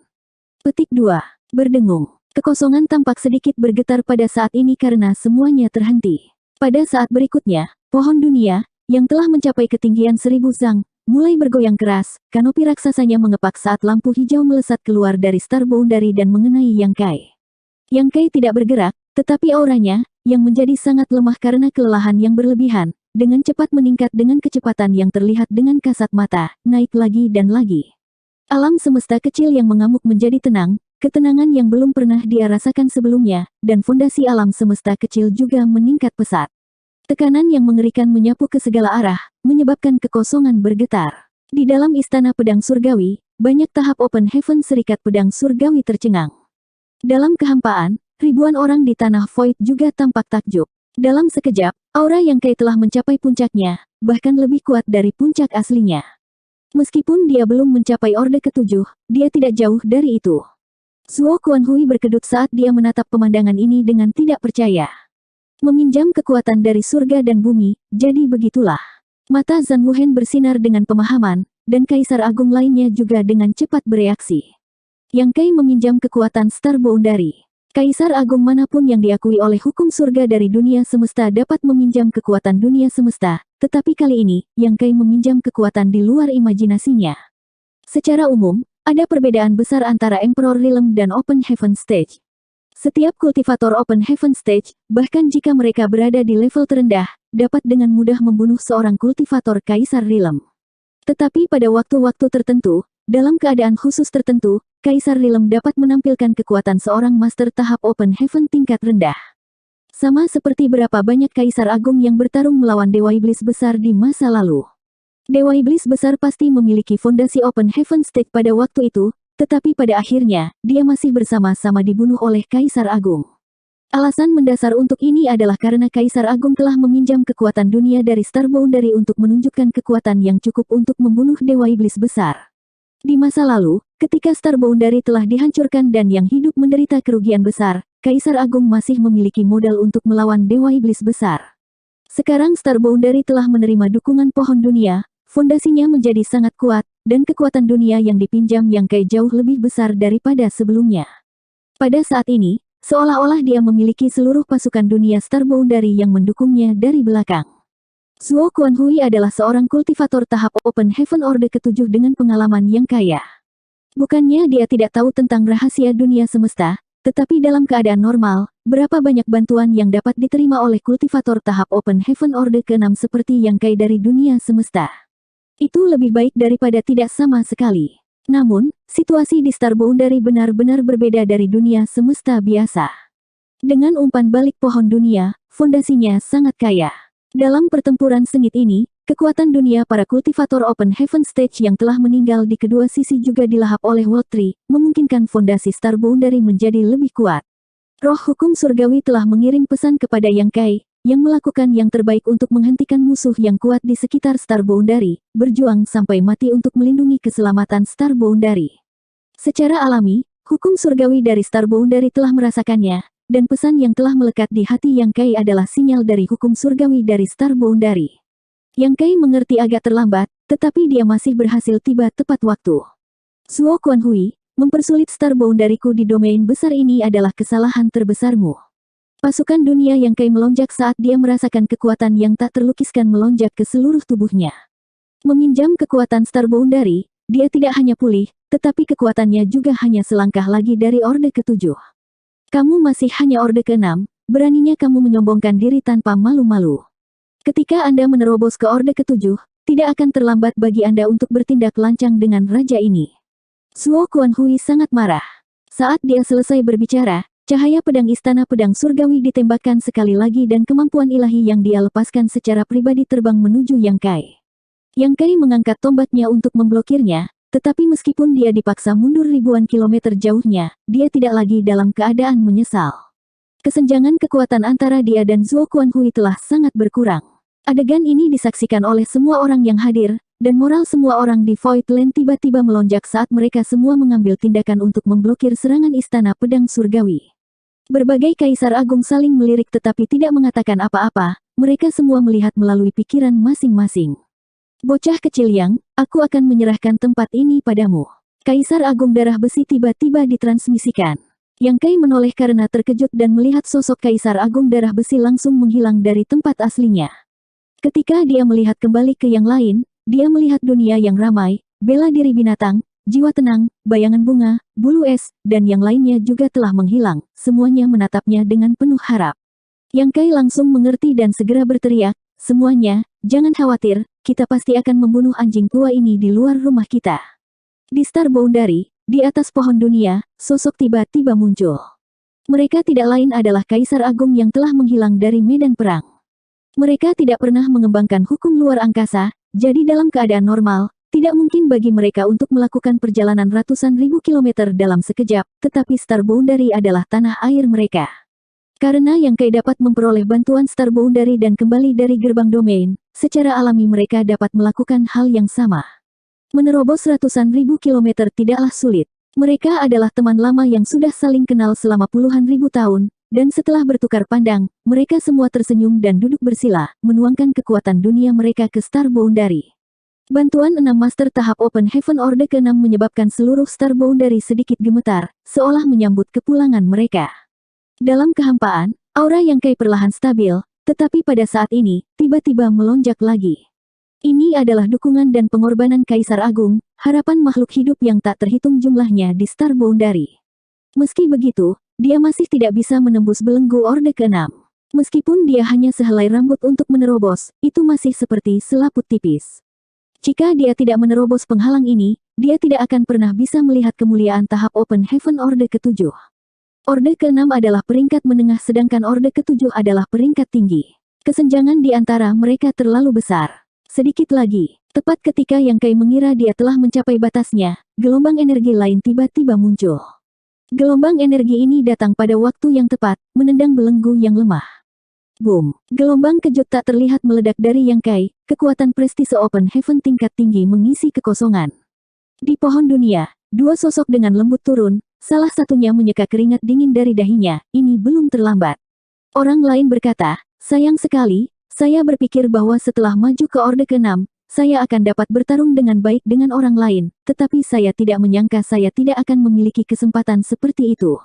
Petik 2. Berdengung. Kekosongan tampak sedikit bergetar pada saat ini karena semuanya terhenti. Pada saat berikutnya, pohon dunia, yang telah mencapai ketinggian 1000 zang, mulai bergoyang keras, kanopi raksasanya mengepak saat lampu hijau melesat keluar dari Star Boundary dan mengenai Yang Kai. Yang Kai tidak bergerak, tetapi auranya, yang menjadi sangat lemah karena kelelahan yang berlebihan, dengan cepat meningkat dengan kecepatan yang terlihat dengan kasat mata, naik lagi dan lagi. Alam semesta kecil yang mengamuk menjadi tenang, ketenangan yang belum pernah dia rasakan sebelumnya, dan fondasi alam semesta kecil juga meningkat pesat. Tekanan yang mengerikan menyapu ke segala arah, menyebabkan kekosongan bergetar. Di dalam istana pedang surgawi, banyak tahap Open Heaven serikat pedang surgawi tercengang. Dalam kehampaan, ribuan orang di tanah Void juga tampak takjub. Dalam sekejap, aura Yang Kai telah mencapai puncaknya, bahkan lebih kuat dari puncak aslinya. Meskipun dia belum mencapai Orde ke-7, dia tidak jauh dari itu. Zuo Kuanhui berkedut saat dia menatap pemandangan ini dengan tidak percaya. Meminjam kekuatan dari surga dan bumi, jadi begitulah. Mata Zhan Wuhen bersinar dengan pemahaman, dan Kaisar Agung lainnya juga dengan cepat bereaksi. Yang Kai meminjam kekuatan Star Boundary. Kaisar Agung manapun yang diakui oleh hukum surga dari dunia semesta dapat meminjam kekuatan dunia semesta, tetapi kali ini, Yang Kai meminjam kekuatan di luar imajinasinya. Secara umum, ada perbedaan besar antara Emperor Realm dan Open Heaven Stage. Setiap kultivator Open Heaven Stage, bahkan jika mereka berada di level terendah, dapat dengan mudah membunuh seorang kultivator Kaisar Realm. Tetapi pada waktu-waktu tertentu, dalam keadaan khusus tertentu, Kaisar Realm dapat menampilkan kekuatan seorang master tahap Open Heaven tingkat rendah. Sama seperti berapa banyak Kaisar Agung yang bertarung melawan Dewa Iblis Besar di masa lalu. Dewa Iblis Besar pasti memiliki fondasi Open Heaven Stage pada waktu itu, tetapi pada akhirnya, dia masih bersama-sama dibunuh oleh Kaisar Agung. Alasan mendasar untuk ini adalah karena Kaisar Agung telah meminjam kekuatan dunia dari Star Boundary untuk menunjukkan kekuatan yang cukup untuk membunuh Dewa Iblis Besar. Di masa lalu, ketika Star Boundary telah dihancurkan dan yang hidup menderita kerugian besar, Kaisar Agung masih memiliki modal untuk melawan Dewa Iblis Besar. Sekarang Star Boundary telah menerima dukungan pohon dunia, fondasinya menjadi sangat kuat, dan kekuatan dunia yang dipinjam Yang Kai jauh lebih besar daripada sebelumnya. Pada saat ini, seolah-olah dia memiliki seluruh pasukan dunia Star Boundary yang mendukungnya dari belakang. Zuo Kuanhui adalah seorang kultivator tahap Open Heaven Orde ke-7 dengan pengalaman yang kaya. Bukannya dia tidak tahu tentang rahasia dunia semesta, tetapi dalam keadaan normal, berapa banyak bantuan yang dapat diterima oleh kultivator tahap Open Heaven Orde ke-6 seperti Yang Kai dari dunia semesta. Itu lebih baik daripada tidak sama sekali. Namun, situasi di Star Boundary benar-benar berbeda dari dunia semesta biasa. Dengan umpan balik pohon dunia, fondasinya sangat kaya. Dalam pertempuran sengit ini, kekuatan dunia para kultivator Open Heaven Stage yang telah meninggal di kedua sisi juga dilahap oleh World Tree, memungkinkan fondasi Star Boundary menjadi lebih kuat. Roh hukum surgawi telah mengirim pesan kepada Yang Kai, yang melakukan yang terbaik untuk menghentikan musuh yang kuat di sekitar Star Boundary, berjuang sampai mati untuk melindungi keselamatan Star Boundary. Secara alami, hukum surgawi dari Star Boundary telah merasakannya, dan pesan yang telah melekat di hati Yang Kai adalah sinyal dari hukum surgawi dari Star Boundary. Yang Kai mengerti agak terlambat, tetapi dia masih berhasil tiba tepat waktu. Zuo Kuanhui, mempersulit Star Boundary-ku di domain besar ini adalah kesalahan terbesarmu. Pasukan dunia Yang Kai melonjak saat dia merasakan kekuatan yang tak terlukiskan melonjak ke seluruh tubuhnya. Meminjam kekuatan Star Boundary, dia tidak hanya pulih, tetapi kekuatannya juga hanya selangkah lagi dari Orde ke-7. Kamu masih hanya Orde ke-6, beraninya kamu menyombongkan diri tanpa malu-malu. Ketika Anda menerobos ke Orde ke-7, tidak akan terlambat bagi Anda untuk bertindak lancang dengan raja ini. Zuo Kuanhui sangat marah. Saat dia selesai berbicara, cahaya pedang istana pedang surgawi ditembakkan sekali lagi dan kemampuan ilahi yang dia lepaskan secara pribadi terbang menuju Yang Kai. Yang Kai mengangkat tombaknya untuk memblokirnya, tetapi meskipun dia dipaksa mundur ribuan kilometer jauhnya, dia tidak lagi dalam keadaan menyesal. Kesenjangan kekuatan antara dia dan Zuo Kuanhui telah sangat berkurang. Adegan ini disaksikan oleh semua orang yang hadir, dan moral semua orang di Void Land tiba-tiba melonjak saat mereka semua mengambil tindakan untuk memblokir serangan Istana Pedang Surgawi. Berbagai kaisar agung saling melirik tetapi tidak mengatakan apa-apa, mereka semua melihat melalui pikiran masing-masing. Bocah kecil yang, aku akan menyerahkan tempat ini padamu. Kaisar Agung Darah Besi tiba-tiba ditransmisikan. Yang Kai menoleh karena terkejut dan melihat sosok Kaisar Agung Darah Besi langsung menghilang dari tempat aslinya. Ketika dia melihat kembali ke yang lain, dia melihat dunia yang ramai, bela diri binatang, jiwa tenang, bayangan bunga, bulu es, dan yang lainnya juga telah menghilang. Semuanya menatapnya dengan penuh harap. Yang Kai langsung mengerti dan segera berteriak, semuanya, jangan khawatir, kita pasti akan membunuh anjing tua ini di luar rumah kita. Di Star Boundary, di atas pohon dunia, sosok tiba-tiba muncul. Mereka tidak lain adalah Kaisar Agung yang telah menghilang dari medan perang. Mereka tidak pernah mengembangkan hukum luar angkasa, jadi dalam keadaan normal, tidak mungkin bagi mereka untuk melakukan perjalanan ratusan ribu kilometer dalam sekejap, tetapi Star Boundary adalah tanah air mereka. Karena Yang Kai dapat memperoleh bantuan Star Boundary dan kembali dari gerbang domain, secara alami mereka dapat melakukan hal yang sama. Menerobos ratusan ribu kilometer tidaklah sulit. Mereka adalah teman lama yang sudah saling kenal selama puluhan ribu tahun, dan setelah bertukar pandang, mereka semua tersenyum dan duduk bersila, menuangkan kekuatan dunia mereka ke Star Boundary. Bantuan 6 Master tahap Open Heaven Orde ke-6 menyebabkan seluruh Star Boundary sedikit gemetar, seolah menyambut kepulangan mereka. Dalam kehampaan, aura Yang Kai perlahan stabil, tetapi pada saat ini, tiba-tiba melonjak lagi. Ini adalah dukungan dan pengorbanan Kaisar Agung, harapan makhluk hidup yang tak terhitung jumlahnya di Star Boundary. Meski begitu, dia masih tidak bisa menembus belenggu Orde ke-6. Meskipun dia hanya sehelai rambut untuk menerobos, itu masih seperti selaput tipis. Jika dia tidak menerobos penghalang ini, dia tidak akan pernah bisa melihat kemuliaan tahap Open Heaven Orde ke-7. Orde ke-6 adalah peringkat menengah sedangkan Orde ke-7 adalah peringkat tinggi. Kesenjangan di antara mereka terlalu besar. Sedikit lagi, tepat ketika Yang Kai mengira dia telah mencapai batasnya, gelombang energi lain tiba-tiba muncul. Gelombang energi ini datang pada waktu yang tepat, menendang belenggu yang lemah. Boom! Gelombang kejut tak terlihat meledak dari Yang Kai, kekuatan prestise Open Heaven tingkat tinggi mengisi kekosongan. Di pohon dunia, dua sosok dengan lembut turun, salah satunya menyeka keringat dingin dari dahinya, ini belum terlambat. Orang lain berkata, sayang sekali, saya berpikir bahwa setelah maju ke Orde ke-6, saya akan dapat bertarung dengan baik dengan orang lain, tetapi saya tidak menyangka saya tidak akan memiliki kesempatan seperti itu.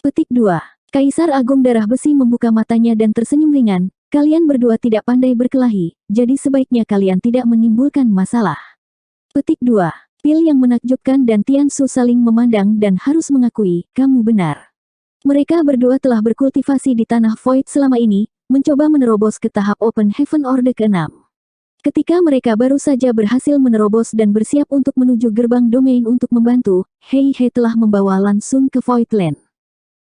Petik 2. Kaisar Agung Darah Besi membuka matanya dan tersenyum ringan, kalian berdua tidak pandai berkelahi, jadi sebaiknya kalian tidak menimbulkan masalah. Petik 2. Pil yang menakjubkan dan Tian Su saling memandang dan harus mengakui, kamu benar. Mereka berdua telah berkultivasi di tanah Void selama ini, mencoba menerobos ke tahap Open Heaven Orde ke-6. Ketika mereka baru saja berhasil menerobos dan bersiap untuk menuju gerbang domain untuk membantu, Hei He telah membawa langsung ke Void Land.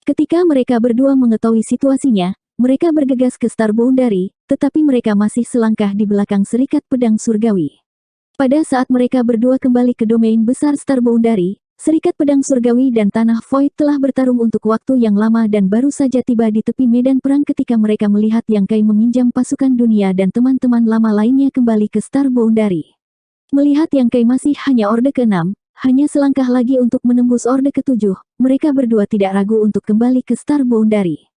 Ketika mereka berdua mengetahui situasinya, mereka bergegas ke Star Boundary, tetapi mereka masih selangkah di belakang Serikat Pedang Surgawi. Pada saat mereka berdua kembali ke domain besar Star Boundary, Serikat Pedang Surgawi dan Tanah Void telah bertarung untuk waktu yang lama dan baru saja tiba di tepi medan perang ketika mereka melihat Yang Kai meminjam pasukan dunia dan teman-teman lama lainnya kembali ke Star Boundary. Melihat Yang Kai masih hanya Orde ke-6, hanya selangkah lagi untuk menembus Orde ke-7, mereka berdua tidak ragu untuk kembali ke Star Boundary.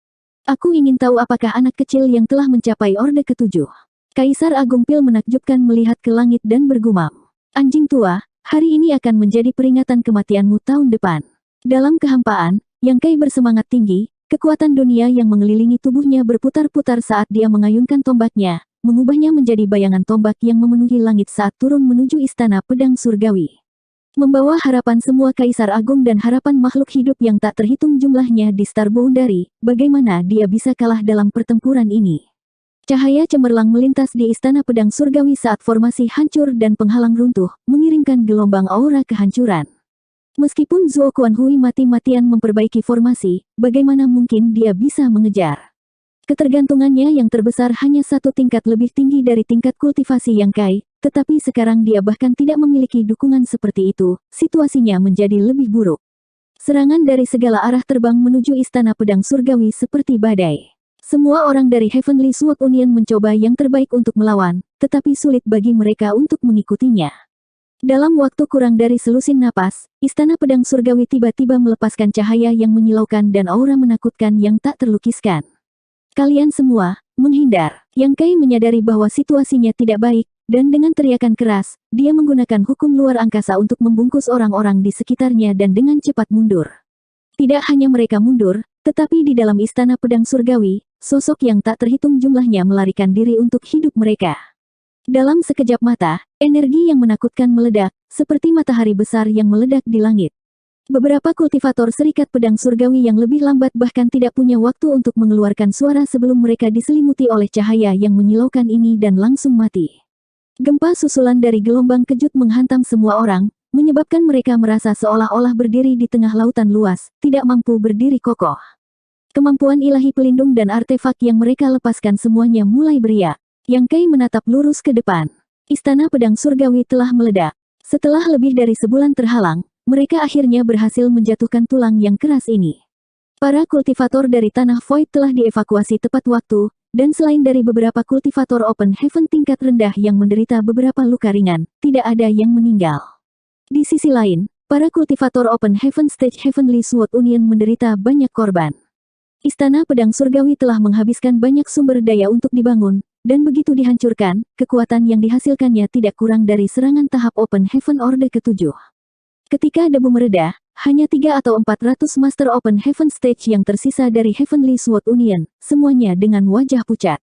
Aku ingin tahu apakah anak kecil yang telah mencapai Orde ke-7. Kaisar Agung Pil menakjubkan melihat ke langit dan bergumam. Anjing tua, hari ini akan menjadi peringatan kematianmu tahun depan. Dalam kehampaan, Yang Kai bersemangat tinggi, kekuatan dunia yang mengelilingi tubuhnya berputar-putar saat dia mengayunkan tombaknya, mengubahnya menjadi bayangan tombak yang memenuhi langit saat turun menuju Istana Pedang Surgawi. Membawa harapan semua Kaisar Agung dan harapan makhluk hidup yang tak terhitung jumlahnya di Star Boundary, bagaimana dia bisa kalah dalam pertempuran ini? Cahaya cemerlang melintas di Istana Pedang Surgawi saat formasi hancur dan penghalang runtuh, mengirimkan gelombang aura kehancuran. Meskipun Zuo Kuanhui mati-matian memperbaiki formasi, bagaimana mungkin dia bisa mengejar? Ketergantungannya yang terbesar hanya satu tingkat lebih tinggi dari tingkat kultivasi Yang Kai, tetapi sekarang dia bahkan tidak memiliki dukungan seperti itu, situasinya menjadi lebih buruk. Serangan dari segala arah terbang menuju Istana Pedang Surgawi seperti badai. Semua orang dari Heavenly Sword Union mencoba yang terbaik untuk melawan, tetapi sulit bagi mereka untuk mengikutinya. Dalam waktu kurang dari selusin napas, Istana Pedang Surgawi tiba-tiba melepaskan cahaya yang menyilaukan dan aura menakutkan yang tak terlukiskan. Kalian semua, menghindar. Yang Kai menyadari bahwa situasinya tidak baik, dan dengan teriakan keras, dia menggunakan hukum luar angkasa untuk membungkus orang-orang di sekitarnya dan dengan cepat mundur. Tidak hanya mereka mundur, tetapi di dalam Istana Pedang Surgawi, sosok yang tak terhitung jumlahnya melarikan diri untuk hidup mereka. Dalam sekejap mata, energi yang menakutkan meledak, seperti matahari besar yang meledak di langit. Beberapa kultivator Serikat Pedang Surgawi yang lebih lambat bahkan tidak punya waktu untuk mengeluarkan suara sebelum mereka diselimuti oleh cahaya yang menyilaukan ini dan langsung mati. Gempa susulan dari gelombang kejut menghantam semua orang, menyebabkan mereka merasa seolah-olah berdiri di tengah lautan luas, tidak mampu berdiri kokoh. Kemampuan ilahi pelindung dan artefak yang mereka lepaskan semuanya mulai beriak. Yang Kai menatap lurus ke depan. Istana Pedang Surgawi telah meledak. Setelah lebih dari sebulan terhalang, mereka akhirnya berhasil menjatuhkan tulang yang keras ini. Para kultivator dari Tanah Void telah dievakuasi tepat waktu, dan selain dari beberapa kultivator Open Heaven tingkat rendah yang menderita beberapa luka ringan, tidak ada yang meninggal. Di sisi lain, para kultivator Open Heaven Stage Heavenly Sword Union menderita banyak korban. Istana Pedang Surgawi telah menghabiskan banyak sumber daya untuk dibangun, dan begitu dihancurkan, kekuatan yang dihasilkannya tidak kurang dari serangan tahap Open Heaven Orde ke-7. Ketika debu mereda, hanya 3 atau 400 Master Open Heaven Stage yang tersisa dari Heavenly Sword Union, semuanya dengan wajah pucat.